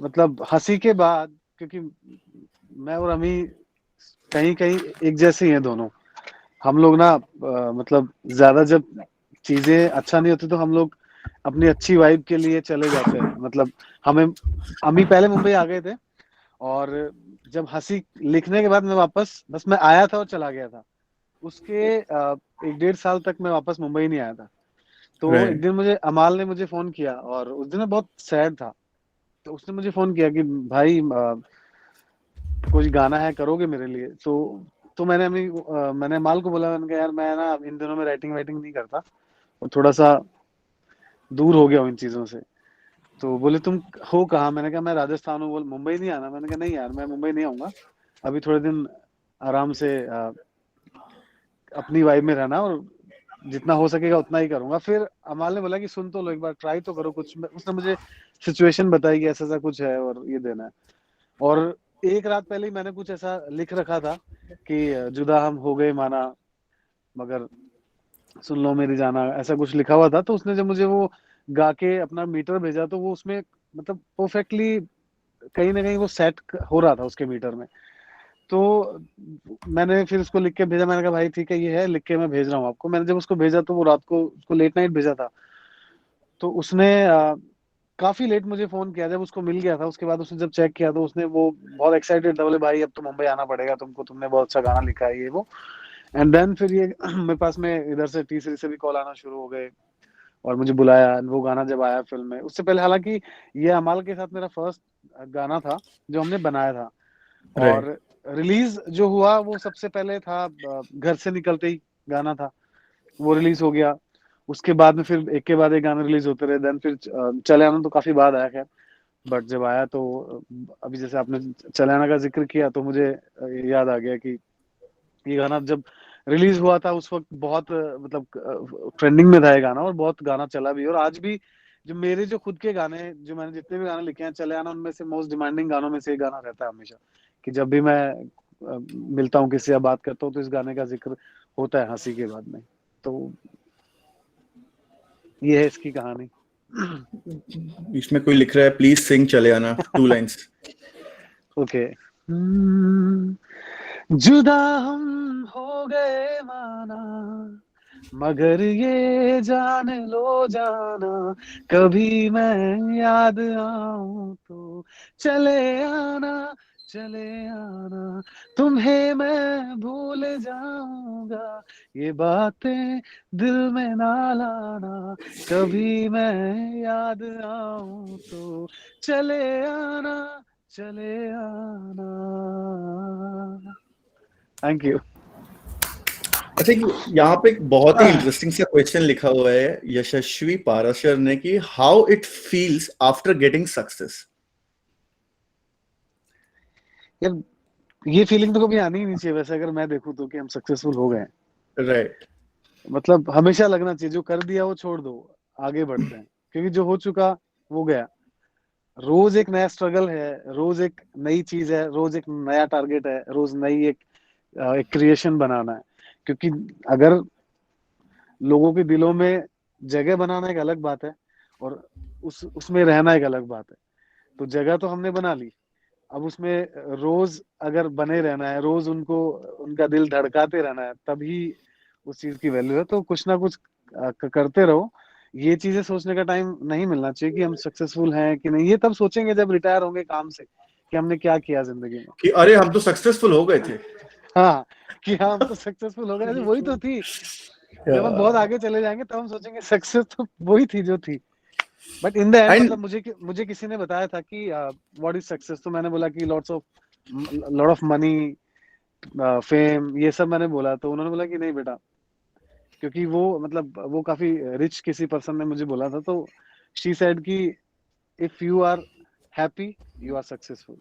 मतलब हंसी के बाद, क्योंकि मैं और अमी कहीं कहीं एक जैसे ही हैं दोनों. हम लोग ना मतलब ज्यादा जब चीजें अच्छा नहीं होती तो हम लोग अपनी अच्छी वाइब के लिए चले जाते हैं. मतलब हमें अमी पहले मुंबई आ गए थे, और जब हंसी लिखने के बाद मैं वापस, बस मैं आया था और चला गया था. उसके 1-1.5 साल तक मैं वापस मुंबई नहीं आया था. तो Right. एक दिन मुझे अमाल ने मुझे फोन किया और उस दिन मैं बहुत सैड था, तो उसने मुझे फोन किया कि भाई कुछ गाना है करोगे मेरे लिए। तो मैंने अमाल को बोला, मैंने कहा यार मैं ना इन दिनों में राइटिंग वाइटिंग नहीं करता और थोड़ा सा दूर हो गया हूँ इन चीजों से। तो बोले तुम हो कहाँ? मैंने कहा मैं राजस्थान हूँ। बोल मुंबई नहीं आना? मैंने कहा नहीं यार मैं मुंबई नहीं आऊंगा, अभी थोड़े दिन आराम से अपनी वाइब में रहना और जितना हो सकेगा उतना ही करूंगा। फिर अमाल ने बोला कि सुन तो लो, एक बार ट्राई तो करो कुछ। उसने मुझे सिचुएशन बताई कि ऐसा ऐसा कुछ है और ये देना है। और एक रात पहले ही मैंने कुछ ऐसा लिख रखा था कि जुदा हम हो गए माना मगर सुन लो मेरी जाना, ऐसा कुछ लिखा हुआ था। तो उसने जब मुझे वो गा के अपना मीटर भेजा तो वो उसमें मतलब परफेक्टली कहीं ना कहीं वो सेट हो रहा था उसके मीटर में। तो मैंने फिर उसको लिख के भेजा, मैंने कहा भाई ठीक है ये है, लिख के मैं भेज रहा हूँ आपको। मैंने जब उसको भेजा तो वो रात को उसको लेट नाइट भेजा था। तो उसने काफी लेट मुझे फोन किया। जब उसको मिल गया था उसके बाद उसने जब चेक किया तो उसने वो बहुत एक्साइटेड था, बोले भाई अब तो मुंबई आना पड़ेगा तुमको, तुमने बहुत अच्छा गाना लिखा है ये वो। एंड देन फिर ये मेरे पास में इधर से तीसरी से भी कॉल आना शुरू हो गए और मुझे बुलाया। वो गाना जब आया फिल्म में, उससे पहले हालांकि ये अमाल के साथ मेरा फर्स्ट गाना था जो हमने बनाया था। Right. और रिलीज जो हुआ वो सबसे पहले था घर से निकलते ही गाना था, वो रिलीज हो गया। उसके बाद में फिर एक के बाद एक गाने रिलीज होते रहे। देन फिर चले आना तो काफी बाद आया खैर, बट जब आया तो अभी जैसे आपने चले आना का जिक्र किया तो मुझे याद आ गया कि ये गाना जब रिलीज हुआ था उस वक्त बहुत मतलब ट्रेंडिंग में था ये गाना और बहुत गाना चला भी। और आज भी जो मेरे जो खुद के गाने, जो मैंने जितने भी गाने लिखे हैं चले आना, उनमें से मोस्ट डिमांडिंग गानों में से एक गाना रहता है हमेशा, कि जब भी मैं मिलता हूँ किसी से बात करता हूँ तो इस गाने का जिक्र होता है हंसी के बाद में। तो ये है इसकी कहानी। इसमें कोई लिख रहा है प्लीज सिंग चले आना 2 लाइंस। ओके। जुदा हम हो गए माना मगर ये जान लो जाना, कभी मैं याद आऊं तो चले आना, तुम्हें मैं भूल जाऊंगा, ये बातें दिल में ना लाना, कभी मैं याद आऊं तो चले आना। Thank you. अच्छा यहाँ पे एक बहुत ही इंटरेस्टिंग सा क्वेश्चन लिखा हुआ है यशस्वी पाराशर ने कि how it feels after getting success. यार ये फीलिंग तो कभी आनी ही नहीं चाहिए वैसे, अगर मैं देखूं तो, कि हम सक्सेसफुल हो गए। राइट। मतलब हमेशा लगना चाहिए जो कर दिया वो छोड़ दो, आगे बढ़ते हैं, क्योंकि जो हो चुका वो गया। रोज एक नया स्ट्रगल है, रोज एक नई चीज है, रोज एक नया टारगेट है, रोज नई एक क्रिएशन बनाना है। क्योंकि अगर लोगों के दिलों में जगह बनाना एक अलग बात है और उसमें रहना एक अलग बात है। तो जगह तो हमने बना ली, अब उसमें रोज अगर बने रहना है, रोज उनको उनका दिल धड़काते रहना है, तभी उस चीज की वैल्यू है। तो कुछ ना कुछ करते रहो। ये चीजें सोचने का टाइम नहीं मिलना चाहिए कि हम सक्सेसफुल हैं कि नहीं। ये तब सोचेंगे जब रिटायर होंगे काम से, कि हमने क्या किया जिंदगी में। कि अरे हम तो सक्सेसफुल हो गए थे। हाँ, कि हाँ हम तो सक्सेसफुल हो गए, वही तो थी। जब हम बहुत आगे चले जाएंगे तब हम सोचेंगे सक्सेस तो वही थी जो थी। बट इन द एंड मतलब मुझे किसी ने बताया था कि व्हाट इज सक्सेस, तो मैंने बोला कि लॉट ऑफ मनी, फेम, ये सब मैंने बोला। तो उन्होंने बोला कि नहीं बेटा, क्योंकि वो मतलब वो काफी रिच किसी पर्सन ने मुझे बोला था। तो शी सेड कि if you are happy you are successful.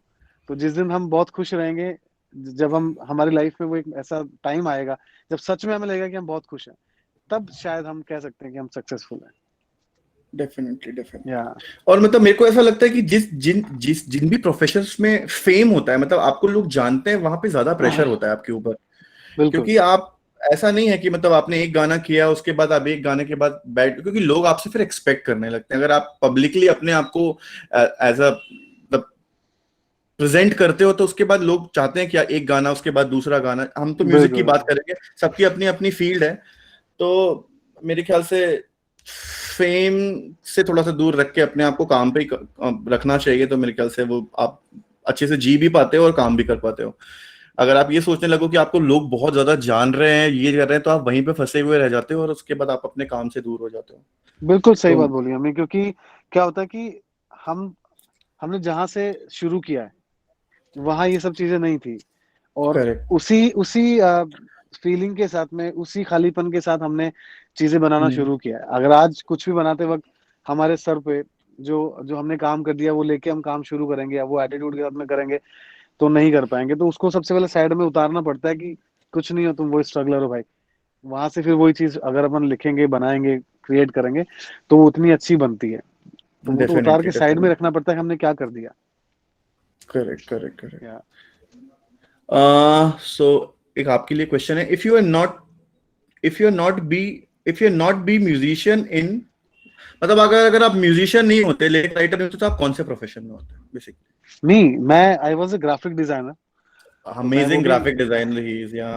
तो जिस दिन हम बहुत खुश रहेंगे, जब हम हमारी लाइफ में वो एक ऐसा टाइम आएगा जब सच में हमें लगेगा कि हम बहुत खुश हैं, तब शायद हम कह सकते हैं कि हम सक्सेसफुल हैं। डेफिनेटली। या और मतलब मेरे को ऐसा लगता है कि जिन भी प्रोफेशंस में फेम होता है, मतलब आपको लोग जानते हैं, वहां पे ज्यादा प्रेशर होता है आपके ऊपर। क्योंकि आप ऐसा नहीं है कि मतलब आपने एक गाना किया उसके बाद आप एक गाने के बाद बैठ, क्योंकि लोग आपसे फिर एक्सपेक्ट करने लगते हैं। अगर आप पब्लिकली अपने आप को एज अ प्रेजेंट करते हो तो उसके बाद लोग चाहते हैं कि एक गाना उसके बाद दूसरा गाना। हम तो म्यूजिक की बात करेंगे, सबकी अपनी अपनी फील्ड है। तो मेरे ख्याल से फेम से थोड़ा सा दूर रख के अपने आप को काम पे रखना चाहिए। तो मेरे ख्याल से वो आप अच्छे से जी भी पाते हो और काम भी कर पाते हो। अगर आप ये सोचने लगो कि आपको लोग बहुत ज्यादा जान रहे हैं, ये कर रहे हैं, तो आप वहीं पे फंसे हुए रह जाते हो और उसके बाद आप अपने काम से दूर हो जाते हो। बिल्कुल सही तो बात बोली हमें, क्योंकि क्या होता है कि हम हमने जहां से शुरू किया है वहां ये सब चीजें नहीं थी, और करेक्ट। उसी उसी फीलिंग के साथ में, उसी खालीपन के साथ हमने चीजें बनाना शुरू किया है। अगर आज कुछ भी बनाते वक्त हमारे सर पे जो जो हमने काम कर दिया वो लेके हम काम शुरू करेंगे या वो एटीट्यूड के साथ में करेंगे तो नहीं कर पाएंगे। तो उसको सबसे पहले साइड में उतारना पड़ता है कि कुछ नहीं हो, तुम वो स्ट्रगलर हो भाई। वहां से फिर वही चीज अगर अपन लिखेंगे, बनाएंगे, क्रिएट करेंगे तो वो उतनी अच्छी बनती है। तो वो तो उतार डेफिनेटली के साइड में डेफिनेटली। रखना पड़ता है कि हमने क्या कर दिया। Correct correct correct. Yeah so एक आपके लिए क्वेश्चन है, if you are not be musician in, मतलब अगर अगर आप म्यूजिशियन नहीं होते, लेकिन राइटर नहीं होते, तो आप कौन से प्रोफेशन में होते बेसिकली? नहीं, मैं I was a graphic designer, तो मैं वो अमेजिंग भी ग्राफिक डिजाइनर ही इज, या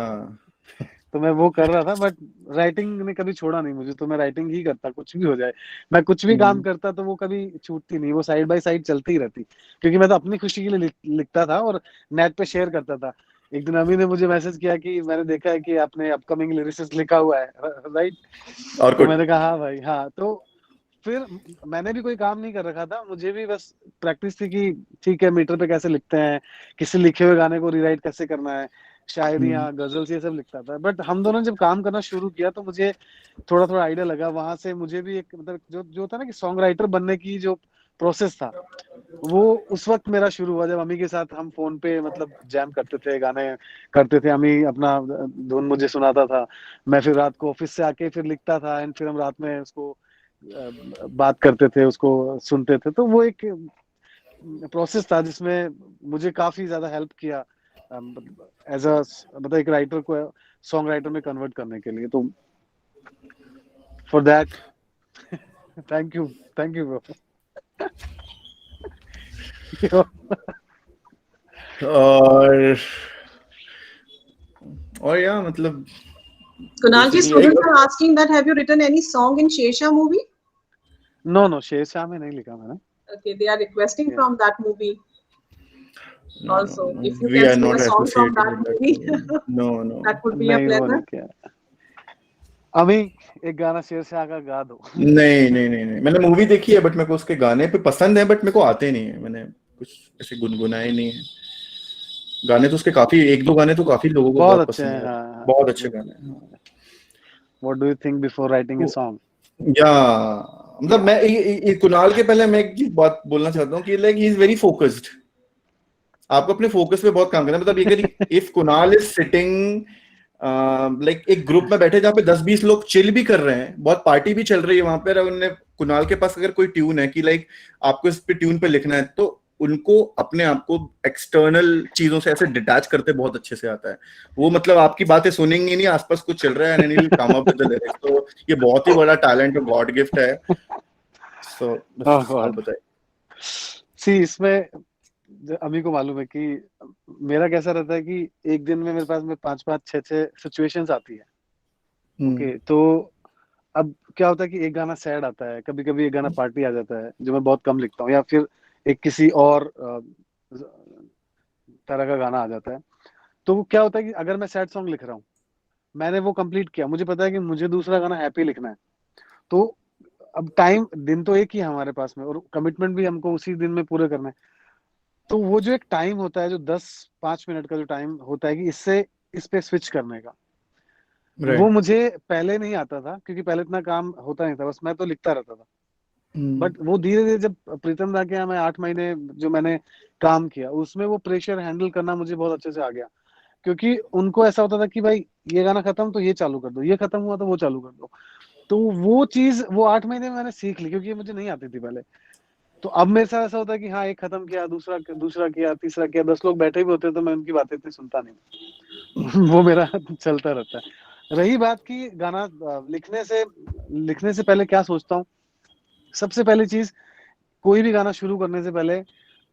तो मैं वो कर रहा था, बट राइटिंग ने कभी छोड़ा नहीं मुझे। तो मैं राइटिंग ही करता, कुछ भी हो जाए। मैं कुछ भी काम करता तो वो कभी छूटती नहीं, वो साइड बाय साइड चलती ही रहती, क्योंकि मैं तो अपनी खुशी के लिए लिखता था और नेट पे शेयर करता था। एक दिन अमी ने मुझे मैसेज किया कि मैंने देखा है कि आपने अपकमिंग लिरिसिस्ट लिखा हुआ है, राइट? और तो कुछ? मैंने कहा हाँ भाई हाँ। तो फिर मैंने भी कोई काम नहीं कर रखा था, मुझे भी बस प्रैक्टिस थी कि ठीक है मीटर पे कैसे लिखते हैं, किसी लिखे हुए गाने को रीराइट कैसे करना है, शायरियाँ, गजल्स, ये सब लिखता था। बट हम दोनों ने जब काम करना शुरू किया तो मुझे थोड़ा थोड़ा आइडिया लगा। वहां से मुझे भी एक मतलब जो जो होता है ना कि सॉन्ग राइटर बनने की जो प्रोसेस था, वो उस वक्त मेरा शुरू हुआ जब अमी के साथ हम फोन पे मतलब जैम करते थे, गाने करते थे। अमी अपना धुन मुझे सुनाता था, मैं फिर रात को ऑफिस से आके फिर लिखता था, एंड फिर हम रात में उसको बात करते थे, उसको सुनते थे। तो वो एक प्रोसेस था जिसमें मुझे काफी ज्यादा हेल्प किया एज अ मतलब एक राइटर को सॉन्ग राइटर में कन्वर्ट करने के लिए। तो for that thank you bro. और या मतलब Kunalji, basically students are asking that have you written any song in Shesha movie? No Shershaah में नहीं लिखा मैंने। Okay, they are requesting Yeah. from that movie also. If you we can are sing not a song from associated that with that movie, movie. No, no. that would be a नहीं वो pleasure. नहीं किया। अमी एक गाना शेरशाह का गा दो। नहीं नहीं नहीं नहीं, मैंने मूवी देखी है, बट मेरे को उसके गाने पे पसंद है, बट मेरे को आते नहीं है। मैंने कुछ ऐसे गुनगुनाए नहीं है। गाने तो उसके काफी, एक दो गाने तो काफी लोगों को बहुत बहुत अच्छे पसंद हैं, है। हाँ बहुत अच्छे बिल्कुल। गाने हैं। What do you think before writing a song? या मतलब मैं कुणाल के पहले मैं एक चीज बात बोलना चाहता हूँ कि like he is very focused. आपको अपने फोकस पे बहुत काम करना है। मतलब ये if Kunal is sitting like एक ग्रुप में बैठे जहाँ पे 10-20 लोग चिल भी कर रहे हैं, बहुत पार्टी भी चल रही है वहां पर, उन्होंने कुणाल के पास अगर कोई ट्यून है कि लाइक आपको इस पे ट्यून पे लिखना है, तो उनको अपने आप को एक्सटर्नल चीजों से ऐसे डिटैच करते बहुत अच्छे से आता है। वो मतलब आपकी बातें सुनेंगे नहीं, आसपास कुछ चल रहा है, and he'll come up with the lyrics। तो ये बहुत ही बड़ा टैलेंट और गॉड गिफ्ट है। सो आप बताइए। सी इसमें अमी को मालूम है कि मेरा कैसा रहता है कि एक दिन में मेरे पास में 5-5 6-6 सिचुएशंस आती है। ओके, तो अब क्या होता है कि एक गाना सैड आता है, कभी कभी एक गाना पार्टी आ जाता है जो मैं बहुत कम लिखता हूँ, या फिर एक किसी और तरह का गाना आ जाता है। तो वो क्या होता है कि अगर मैं सैड सॉन्ग लिख रहा हूँ, मैंने वो कंप्लीट किया, मुझे पता है कि मुझे दूसरा गाना हैप्पी लिखना है। तो अब टाइम दिन तो एक ही है हमारे पास में, और कमिटमेंट भी हमको उसी दिन में पूरे करना है। तो वो जो एक टाइम होता है, जो 10-5 मिनट का जो टाइम होता है कि इससे इस पे स्विच करने का, वो मुझे पहले नहीं आता था, क्योंकि पहले इतना काम होता नहीं था, बस मैं तो लिखता रहता था। बट वो धीरे धीरे जब प्रीतम दा के यहाँ मैं 8 महीने जो मैंने काम किया, उसमें वो प्रेशर हैंडल करना मुझे बहुत अच्छे से आ गया। क्योंकि उनको ऐसा होता था कि भाई ये गाना खत्म तो ये चालू कर दो, ये खत्म हुआ तो वो चालू कर दो। तो वो चीज वो 8 महीने में मैंने सीख ली, क्योंकि ये मुझे नहीं आती थी पहले। तो अब मेरे साथ ऐसा होता है कि हाँ एक खत्म किया, दूसरा दूसरा किया, तीसरा किया, 10 लोग बैठे भी होते हैं तो मैं उनकी बातें इतनी सुनता नहीं। वो मेरा चलता रहता है। रही बात की गाना लिखने से पहले क्या सोचता हूँ, सबसे पहली चीज, कोई भी गाना शुरू करने से पहले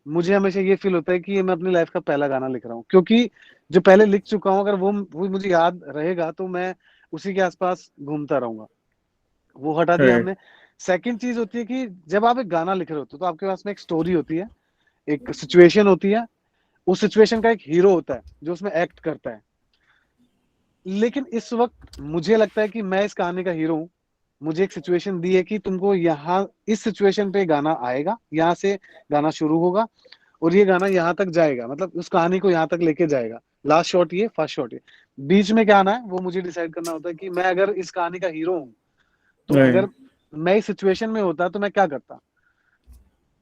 मुझे हमेशा ये फील होता है कि ये मैं अपनी लाइफ का पहला गाना लिख रहा हूँ, क्योंकि जो पहले लिख चुका हूँ अगर वो मुझे याद रहेगा तो मैं उसी के आसपास घूमता रहूंगा। वो हटा दिया हमने। सेकंड चीज होती है कि जब आप एक गाना लिख रहे होते हो तो आपके पास में एक स्टोरी होती है, एक सिचुएशन होती है, उस सिचुएशन का एक हीरो होता है जो उसमें एक्ट करता है। लेकिन इस वक्त मुझे लगता है कि मैं इस कहानी का हीरो हूँ। मुझे एक सिचुएशन दी है कि तुमको यहाँ इस सिचुएशन पे गाना आएगा, यहाँ से गाना शुरू होगा और ये गाना यहाँ तक जाएगा, मतलब उस कहानी को यहाँ तक लेके जाएगा। लास्ट शॉट ये, फर्स्ट शॉट ये, बीच में क्या आना है वो मुझे डिसाइड करना होता है कि मैं अगर इस कहानी का हीरो हूँ तो Right. अगर मैं इस सिचुएशन में होता तो मैं क्या करता।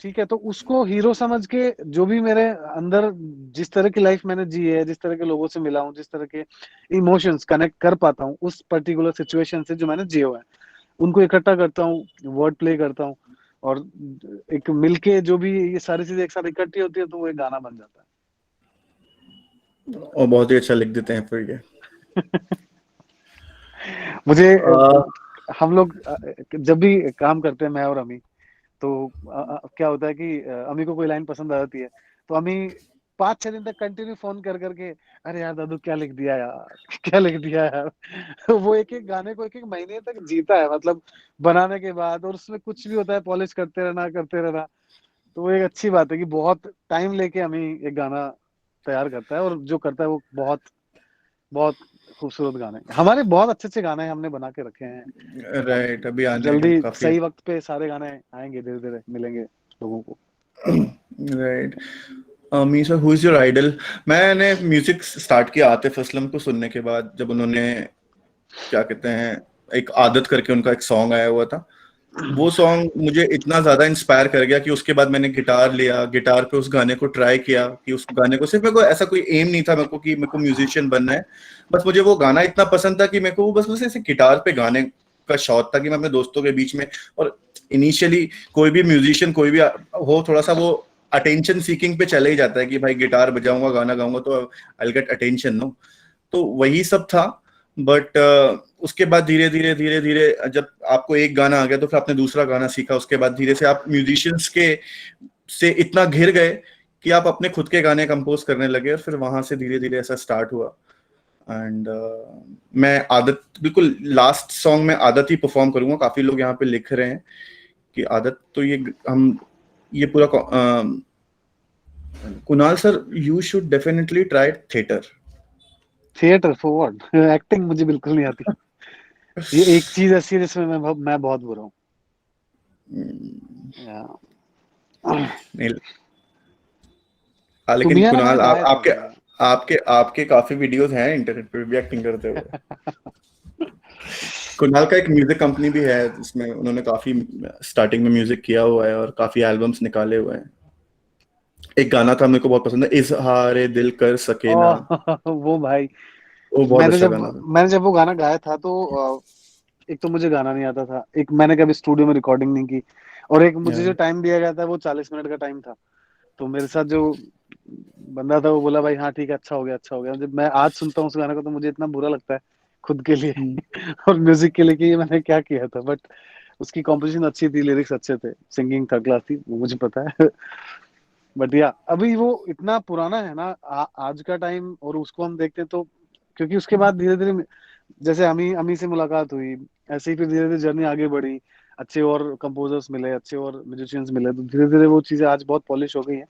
ठीक है, तो उसको हीरो समझ के जो भी मेरे अंदर जिस तरह की लाइफ मैंने जी है, जिस तरह के लोगों से मिला हूँ, जिस तरह के इमोशंस कनेक्ट कर पाता हूँ उस पर्टिकुलर सिचुएशन से जो मैंने जिए हुआ है, उनको इकट्ठा करता हूँ, वर्ड प्ले करता हूँ और एक मिलके जो भी ये सारी चीजें एक साथ इकट्ठी होती है तो वो एक गाना बन जाता और बहुत ही अच्छा लिख देते हैं फिर ये। है। मुझे आ, हम लोग जब भी काम करते हैं मैं और अमी, तो क्या होता है कि अमी को कोई लाइन पसंद आ जाती है तो अमी 5-6 दिन तक कंटिन्यू फोन कर करके, अरे यार दादू क्या लिख दिया यार, क्या लिख दिया यार। वो एक एक गाने को एक एक महीने तक जीता है, मतलब बनाने के बाद, और उसमें कुछ भी होता है पॉलिश करते रहना। तो वो एक अच्छी बात है कि बहुत टाइम लेके अमी एक गाना तैयार करता है और जो करता है वो बहुत बहुत खूबसूरत गाने, हमारे बहुत अच्छे अच्छे गाने हमने बना के रखे हैं। अब राइट, अभी आने जल्दी काफी। सही वक्त पे सारे गाने आएंगे, धीरे धीरे मिलेंगे लोगों को। Right. Misa, who is your idol? मैंने म्यूजिक स्टार्ट किया आतिफ असलम को सुनने के बाद, जब उन्होंने क्या कहते हैं एक आदत करके उनका एक सॉन्ग आया हुआ था। वो सॉन्ग मुझे इतना ज्यादा इंस्पायर कर गया कि उसके बाद मैंने गिटार लिया, गिटार पे उस गाने को ट्राई किया कि उस गाने को, सिर्फ मेरे को ऐसा कोई एम नहीं था मेरे को कि मेरे को म्यूजिशियन बनना है, बस मुझे वो गाना इतना पसंद था कि मेरे को वो बस ऐसे गिटार पे गाने का शौक था कि मैं अपने दोस्तों के बीच में, और इनिशियली कोई भी म्यूजिशियन कोई भी हो थोड़ा सा वो अटेंशन सीकिंग पे चले ही जाता है कि भाई गिटार बजाऊंगा गाना गाऊंगा तो I will get attention, no. तो वही सब था। बट उसके बाद धीरे धीरे धीरे धीरे जब आपको एक गाना आ गया तो फिर आपने दूसरा गाना सीखा, उसके बाद धीरे से आप म्यूजिशियंस के से इतना घिर गए कि आप अपने खुद के गाने कंपोज करने लगे, और फिर वहां से धीरे धीरे ऐसा स्टार्ट हुआ। एंड मैं आदत, बिल्कुल लास्ट सॉन्ग में आदत ही परफॉर्म करूंगा। काफी लोग यहाँ पे लिख रहे हैं कि आदत, तो ये हम ये पूरा Kunal sir, you should definitely try theatre. Theatre for what? Acting मुझे बिल्कुल नहीं आती। ये एक चीज ऐसी है जिसमें मैं बहुत बुरा हूँ। नहीं, लेकिन तुम्हें ना मैंने कुणाल गाया था आपके भैया। आपके आपके काफी वीडियोस हैं इंटरनेट पे भी एक्टिंग करते हुए। कुणाल का एक म्यूजिक कंपनी भी है जिसमें उन्होंने काफी स्टार्टिंग में म्यूजिक किया हुआ है और काफी एल्बम्स निकाले हुए हैं। एक गाना था मेरे को बहुत पसंद है, इजहारे दिल कर सके ना, वो भाई, वो बहुत अच्छा गाना था। मैंने जब वो गाना गाया था तो एक तो मुझे गाना नहीं आता था, एक मैंने कभी स्टूडियो में रिकॉर्डिंग नहीं की, और एक मुझे जो टाइम दिया गया था वो 40 मिनट का टाइम था। तो मेरे साथ जो बंदा था वो बोला भाई हाँ ठीक है, अच्छा हो गया अच्छा हो गया। जब मैं आज सुनता हूँ उस गाने को तो मुझे इतना बुरा लगता है खुद के लिए और म्यूजिक के लिए कि ये मैंने क्या किया था। बट उसकी कॉम्पोजिशन अच्छी थी, लिरिक्स अच्छे थे, सिंगिंग थर्ड क्लास थी, वो मुझे पता है। बट या अभी वो इतना पुराना है ना आज का टाइम, और उसको हम देखते हैं तो, क्योंकि उसके बाद धीरे धीरे जैसे अमी अमी से मुलाकात हुई, ऐसे ही फिर धीरे धीरे जर्नी आगे बढ़ी, अच्छे और कंपोजर्स मिले, अच्छे और म्यूजिशियंस मिले, तो धीरे धीरे वो चीजें आज बहुत पॉलिश हो गई हैं।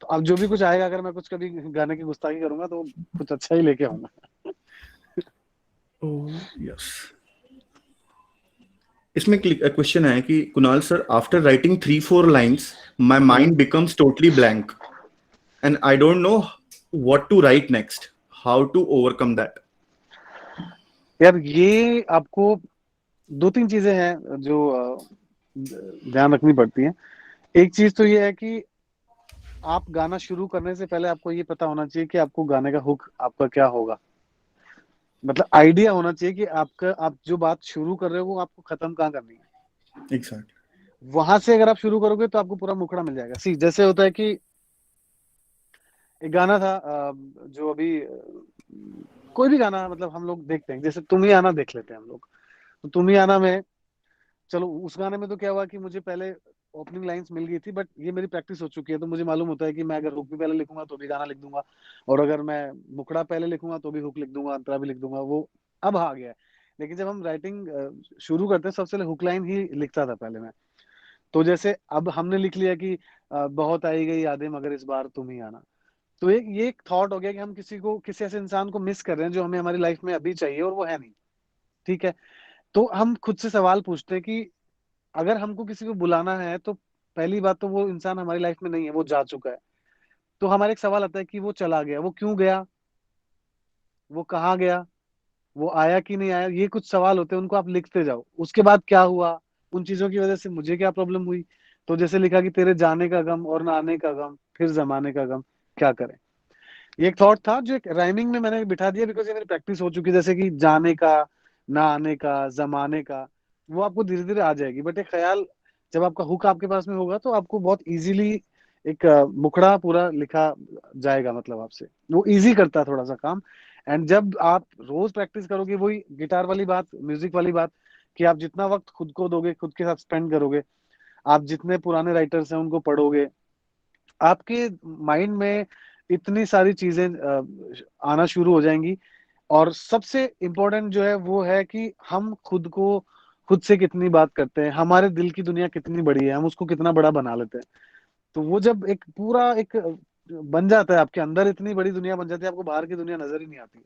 तो अब जो भी कुछ आएगा, अगर मैं कुछ कभी गाने की गुस्ताखी करूंगा तो कुछ अच्छा ही लेके आऊंगा। यस। इसमें क्वेश्चन है कि कुणाल सर, आफ्टर राइटिंग 3-4 lines my mind becomes totally blank and I don't know what to write next, how to overcome that? यार ये आपको 2-3 चीजें हैं जो ध्यान रखनी पड़ती हैं। एक चीज तो ये है कि आप गाना शुरू करने से पहले आपको ये पता होना चाहिए कि आपको गाने का हुक आपका क्या होगा, मतलब आइडिया होना चाहिए कि आप जो बात शुरू कर रहे हो वो आपको खत्म कहाँ करनी है। एग्जैक्टली। वहां से अगर आप शुरू करोगे तो आपको पूरा मुखड़ा मिल जाएगा। सी जैसे होता है कि एक गाना था जो अभी कोई भी गाना, मतलब हम लोग देखते हैं, जैसे तुम ही आना देख लेते हैं हम लोग, तो तुम ही आना में, चलो उस गाने में तो क्या हुआ कि मुझे पहले ओपनिंग लाइंस मिल गई थी, बट ये मेरी प्रैक्टिस हो चुकी है, तो मुझे मालूम होता है कि मैं अगर हुक भी पहले लिखूंगा तो भी गाना लिख दूंगा, और अगर मैं मुखड़ा पहले लिखूंगा तो भी हुक लिख दूंगा, अंतरा भी लिख दूंगा, वो अब आ गया है। लेकिन जब हम राइटिंग शुरू करते हैं सबसे पहले हुक लाइन ही लिखता था पहले मैं। तो जैसे अब हमने लिख लिया कि बहुत आई गई यादें मगर इस बार तुम ही आना, तो ये एक थॉट हो गया कि हम किसी ऐसे इंसान को मिस कर रहे हैं जो हमें हमारी लाइफ में अभी चाहिए और वो है नहीं। ठीक है, तो हम खुद से सवाल पूछते हैं कि अगर हमको किसी को बुलाना है तो पहली बात तो वो इंसान हमारी लाइफ में नहीं है, वो जा चुका है। तो हमारा एक सवाल आता है कि वो चला गया, वो क्यों गया, वो कहाँ गया, वो आया कि नहीं आया, ये कुछ सवाल होते हैं, उनको आप लिखते जाओ। उसके बाद क्या हुआ, उन चीजों की वजह से मुझे क्या प्रॉब्लम हुई। तो जैसे लिखा कि तेरे जाने का गम और ना आने का गम, फिर जमाने का गम, क्या करें। ये एक थॉट था जो एक राइमिंग में मैंने बिठा दिया, बिकॉज ये मेरी प्रैक्टिस हो चुकी है। जैसे कि जाने का, ना आने का, जमाने का, वो आपको धीरे धीरे आ जाएगी। बट एक ख्याल, जब आपका हुक आपके पास में होगा तो आपको बहुत इजीली एक मुखड़ा पूरा लिखा जाएगा, मतलब आपसे वो इजी करता है थोड़ा सा काम। एंड जब आप रोज प्रैक्टिस करोगे, वही गिटार वाली बात, म्यूजिक वाली बात, कि आप जितना वक्त खुद को दोगे, खुद के साथ स्पेंड करोगे, आप जितने पुराने राइटर्स हैं उनको पढ़ोगे, आपके माइंड में इतनी सारी चीजें आना शुरू हो जाएंगी। और सबसे इम्पोर्टेंट जो है वो है कि हम खुद से कितनी बात करते हैं, हमारे दिल की दुनिया कितनी बड़ी है, हम उसको कितना बड़ा बना लेते हैं। तो वो जब एक पूरा एक बन जाता है, आपके अंदर इतनी बड़ी दुनिया बन जाती है, आपको बाहर की दुनिया नजर ही नहीं आती है।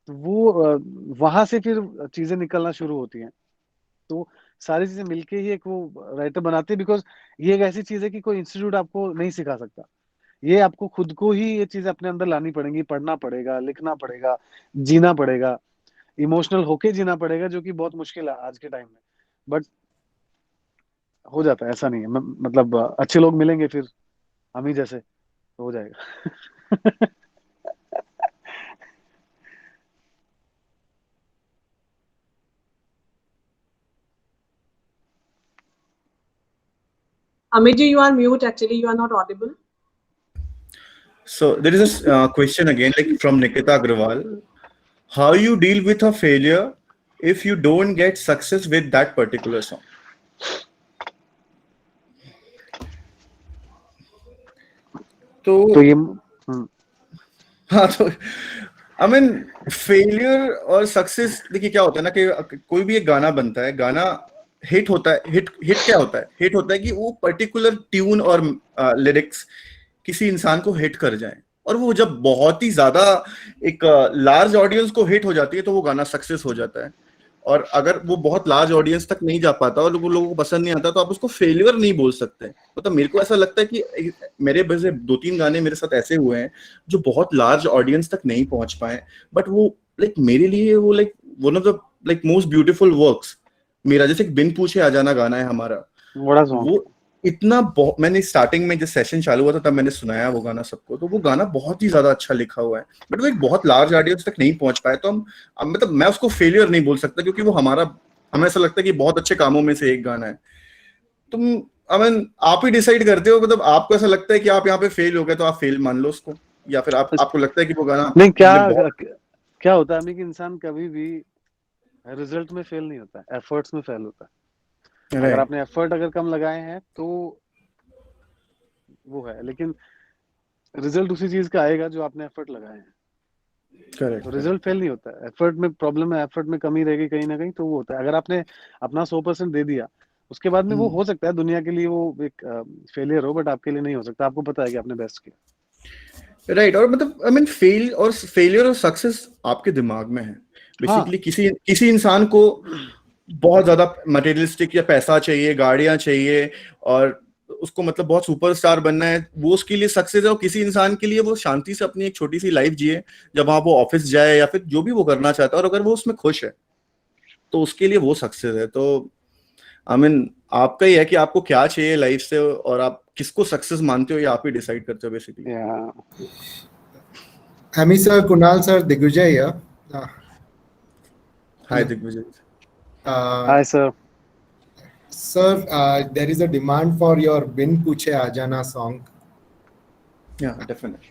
तो वो वहां से फिर चीजें निकलना शुरू होती हैं। तो सारी चीजें मिलके ही एक वो राइटर बनाते हैं। बिकॉज ये एक ऐसी चीज है कि कोई इंस्टीट्यूट आपको नहीं सिखा सकता। ये आपको खुद को ही ये चीज अपने अंदर लानी पड़ेगी, पढ़ना पड़ेगा, लिखना पड़ेगा, जीना पड़ेगा, इमोशनल होके जीना पड़ेगा, जो कि बहुत मुश्किल है आज के टाइम में। बट हो जाता है, ऐसा नहीं है। मतलब अच्छे लोग मिलेंगे फिर हम ही जैसे, तो हो जाएगा। Amiji, you are mute. Actually, you are not audible. So there is a question again, like from Nikita Agrawal. How you deal with a failure if you don't get success with that particular song? तो तो ये हाँ, तो I mean failure और success, देखिए क्या होता है ना कि कोई भी एक गाना बनता है, गाना हिट होता है। हिट क्या होता है? हिट होता है कि वो पर्टिकुलर ट्यून और लिरिक्स किसी इंसान को हिट कर जाए, और वो जब बहुत ही ज्यादा एक लार्ज ऑडियंस को हिट हो जाती है तो वो गाना सक्सेस हो जाता है। और अगर वो बहुत लार्ज ऑडियंस तक नहीं जा पाता और वो लोगों को पसंद नहीं आता, तो आप उसको फेलियर नहीं बोल सकते। मतलब मेरे को ऐसा लगता है कि मेरे वैसे 2-3 गाने मेरे साथ ऐसे हुए हैं जो बहुत लार्ज ऑडियंस तक नहीं पहुंच पाए, बट वो लाइक मेरे लिए वो like one of the like most beautiful works मेरा। जैसे बिन पूछे आ जाना गाना है हमारा, बड़ा सॉन्ग, वो इतना मैंने स्टार्टिंग में जब सेशन चालू हुआ था तब मैंने सुनाया वो गाना सबको, तो वो गाना बहुत ही ज्यादा अच्छा लिखा हुआ है, बट वो एक बहुत लार्ज ऑडियंस तक नहीं पहुंच पाए। तो हम मतलब मैं उसको फेलियर नहीं बोल सकता, क्योंकि वो हमें ऐसा लगता है कि बहुत अच्छे कामों में से एक गाना है। तुम आई मीन आप ही डिसाइड करते हो, मतलब आपको ऐसा लगता है कि आप यहाँ पे फेल हो गए तो आप फेल मान लो उसको, या फिर आपको लगता है कि वो गाना नहीं, क्या होता है कि इंसान कभी भी रिजल्ट में फेल नहीं होता है, एफर्ट्स में फेल होता है। अगर आपने एफर्ट अगर कम लगाए हैं तो वो है, लेकिन रिजल्ट उसी चीज का आएगा जो आपने एफर्ट लगाए हैं। करेक्ट, तो रिजल्ट फेल नहीं होता है, एफर्ट में प्रॉब्लम है, एफर्ट में कमी रहेगी कहीं ना कहीं, तो वो होता है। अगर आपने अपना 100% दे दिया, उसके बाद में वो हो सकता है दुनिया के लिए वो एक फेलियर हो, बट आपके लिए नहीं हो सकता। आपको पता है कि आपने बेस्ट किया। राइट। और मतलब आई मीन फेलियर और सक्सेस आपके दिमाग में है बेसिकली। किसी इंसान को बहुत ज्यादा मटेरियलिस्टिक या पैसा चाहिए, गाड़ियां चाहिए, और उसको मतलब बहुत सुपरस्टार बनना है, वो उसके लिए सक्सेस है। और किसी इंसान के लिए वो शांति से अपनी एक छोटी सी लाइफ जिए, जब वहां वो ऑफिस जाए या फिर जो भी वो करना चाहता है, और अगर वो उसमें खुश है तो उसके लिए वो सक्सेस है। तो आई मीन आपका ही है कि आपको क्या चाहिए लाइफ से, और आप किसको सक्सेस मानते हो, या आप ही डिसाइड करते हो basically. Ami sir, Kunal sir, Digvijay here. Hi Digvijay. Hi sir. Sir, there is a demand for your Bin Puche Ajana song. Yeah, definitely.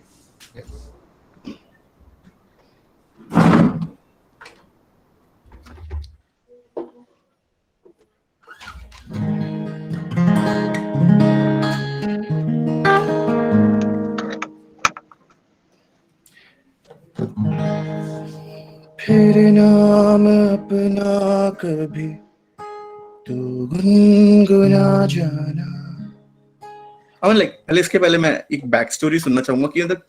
फिर नाम अपना कभी तू गुनगुना जाना। पहले इसके पहले मैं एक बैक स्टोरी सुनना चाहूंगा कि मतलब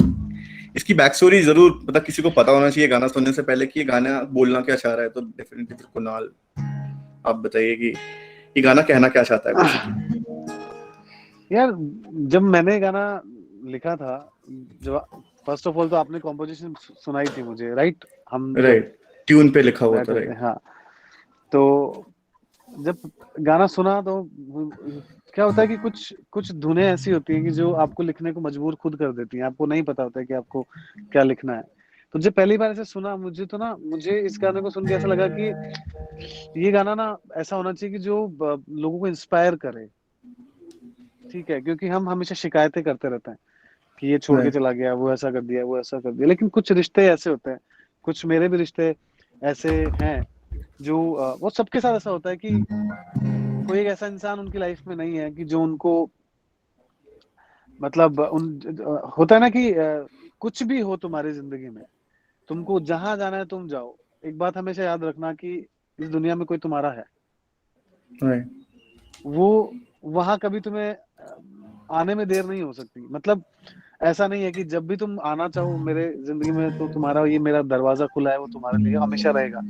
इसकी बैक स्टोरी जरूर मतलब किसी को पता होना चाहिए गाना सुनने से पहले कि ये गाना बोलना क्या चाह रहा है। तो डेफिनेटली कुणाल आप बताइए कि ये गाना कहना क्या चाहता है basically? यार जब मैंने गाना लिखा था, जब फर्स्ट ऑफ ऑल तो आपने कॉम्पोजिशन सुनाई थी मुझे, राइट? हम राइट, ट्यून पे लिखा हुआ था, राइट? हाँ, तो जब गाना सुना तो क्या होता है कि कुछ धुनें ऐसी होती हैं कि जो आपको लिखने को मजबूर खुद कर देती हैं, आपको नहीं पता होता है कि आपको क्या लिखना है। तो जब पहली बार ऐसे सुना मुझे इस गाने को सुन के ऐसा लगा कि ये गाना ना ऐसा होना चाहिए कि जो लोगों को इंस्पायर करे, ठीक है? क्योंकि हम हमेशा शिकायतें करते रहते हैं कि ये छोड़ के चला गया, वो ऐसा कर दिया, वो ऐसा कर दिया, लेकिन कुछ रिश्ते ऐसे होते हैं, कुछ मेरे भी रिश्ते ऐसे हैं जो वो सबके साथ ऐसा होता है कि कोई एक ऐसा इंसान उनकी लाइफ में नहीं है कि जो उनको मतलब होता है ना कि कुछ भी हो तुम्हारी जिंदगी में, तुमको जहां जाना है तुम जाओ, एक बात हमेशा याद रखना कि इस दुनिया में कोई तुम्हारा है, वो वहां कभी तुम्हें आने में देर नहीं हो सकती। मतलब ऐसा नहीं है कि जब भी तुम आना चाहो मेरे जिंदगी में तो तुम्हारा ये मेरा दरवाजा खुला है, वो तुम्हारे लिए हमेशा रहेगा।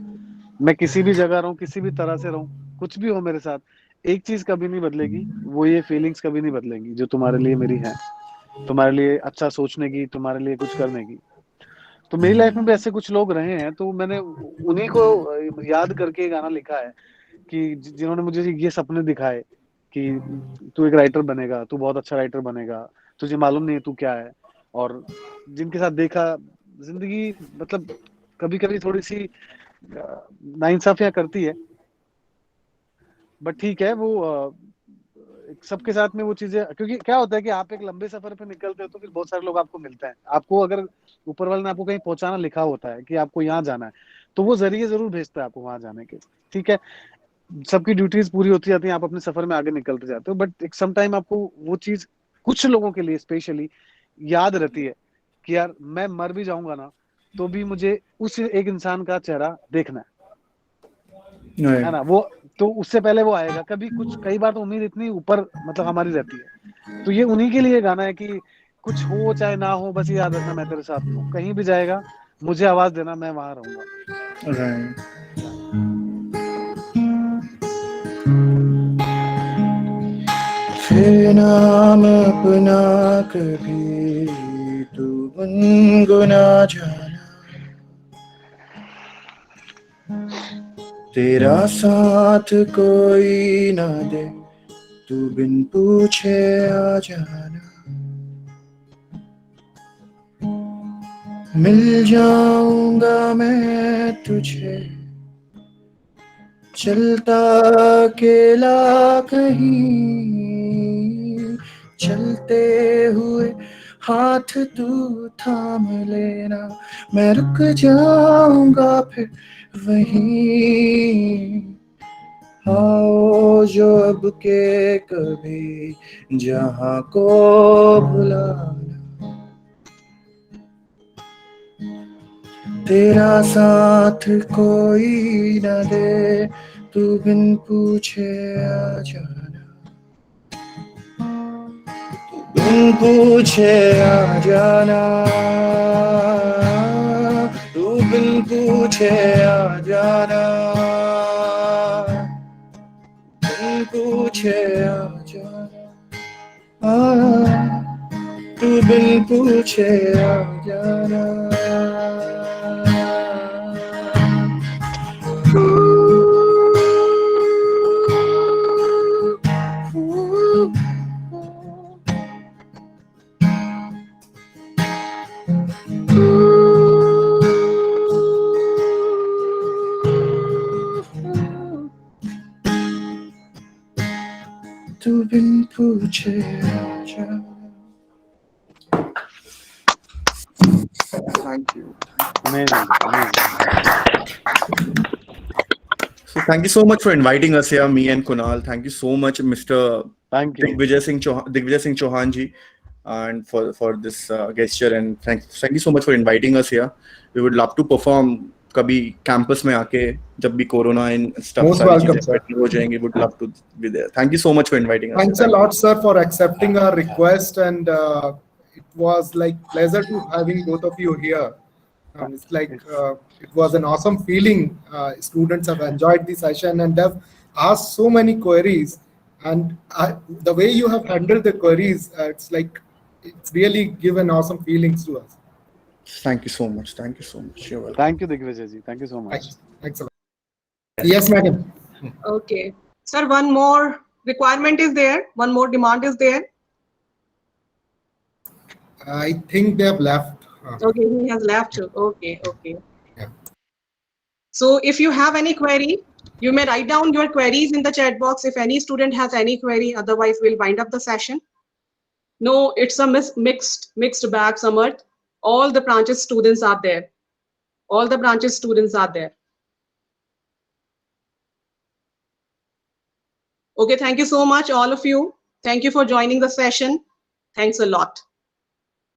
मैं किसी भी जगह रहूं, किसी भी तरह से रहूं, कुछ भी हो मेरे साथ, एक चीज कभी नहीं बदलेगी, वो ये फीलिंग्स कभी नहीं बदलेंगी जो तुम्हारे लिए मेरी है, तुम्हारे लिए अच्छा सोचने की, तुम्हारे लिए कुछ करने की। तो मेरी लाइफ में भी ऐसे कुछ लोग रहे हैं, तो मैंने उन्हीं को याद करके गाना लिखा है कि जिन्होंने मुझे ये सपने दिखाए कि तू एक राइटर बनेगा, तू बहुत अच्छा राइटर बनेगा, तुझे मालूम नहीं है तू क्या है, और जिनके साथ देखा जिंदगी मतलब कभी कभी थोड़ी सी नाइंसाफियां करती है, बट ठीक है, वो सबके साथ में वो चीजें, क्योंकि क्या होता है कि आप एक लंबे सफर पे निकलते हो तो फिर बहुत सारे लोग आपको मिलते हैं। आपको अगर ऊपर वाले ने आपको कहीं पहुंचाना लिखा होता है कि आपको यहाँ जाना है, तो वो जरिए जरूर भेजता है आपको वहां जाने के, ठीक है? सबकी ड्यूटीज पूरी होती जाती हैं, आप अपने सफर में आगे निकलते जाते हो, बट एक सम टाइम आपको वो चीज कुछ लोगों के लिए स्पेशली याद रहती है कि यार मैं मर भी जाऊंगा ना तो भी मुझे उस एक इंसान का चेहरा देखना है ना? वो तो उससे पहले वो आएगा कभी। कई बार तो उम्मीद इतनी ऊपर मतलब हमारी रहती है, तो ये उन्हीं के लिए गाना है कि कुछ हो चाहे ना हो, बस याद रखना मैं तेरे साथ हूँ, कहीं भी जाएगा मुझे आवाज देना, मैं वहां रहूंगा। फिर नाम अपना कभी तू गुनगुना जाना, तेरा साथ कोई ना दे, तू बिन पूछे आ जाना, मिल जाऊंगा मैं तुझे चलता अकेला कहीं, चलते हुए हाथ तू थाम लेना, मैं रुक जाऊंगा फिर वहीं, आओ जो अब के कभी जहां को भुलाना, तेरा साथ कोई न दे, तू बिन पूछे आ जाना, बिन पूछे आ जाना, तू बिन पूछे आ जाना, बिन पूछे आ जाना, तू बिन पूछे आ जाना। तू बिन पूछे आ जाना। Thank you. Amazing. So thank you so much for inviting us here, me and Kunal. Thank you so much, Mr. Thank you. Digvijay Singh Chauhan ji, and for this gesture, and thank you so much for inviting us here. We would love to perform कभी campus में आके जब भी corona in stuff Most welcome, sir. हो जाएंगे, would love to be there. Thank you so much for inviting us. Thanks a lot, sir, for accepting our request, and it was like pleasure to having both of you here. It's like it was an awesome feeling. Students have enjoyed the session and have asked so many queries. And the way you have handled the queries, it's like it's really given awesome feelings to us. Thank you so much. Thank you so much. You're welcome. Thank you, Digvijay ji. Thank you so much. Thanks a lot. Yes, madam. Okay. Sir, one more requirement is there. One more demand is there. I think they have left. Okay, he has left. Okay, okay. Yeah. So if you have any query, you may write down your queries in the chat box if any student has any query. Otherwise, we'll wind up the session. No, it's a mixed bag, Samarth. All the branches students are there. All the branches students are there. Okay, thank you so much, all of you. Thank you for joining the session. Thanks a lot.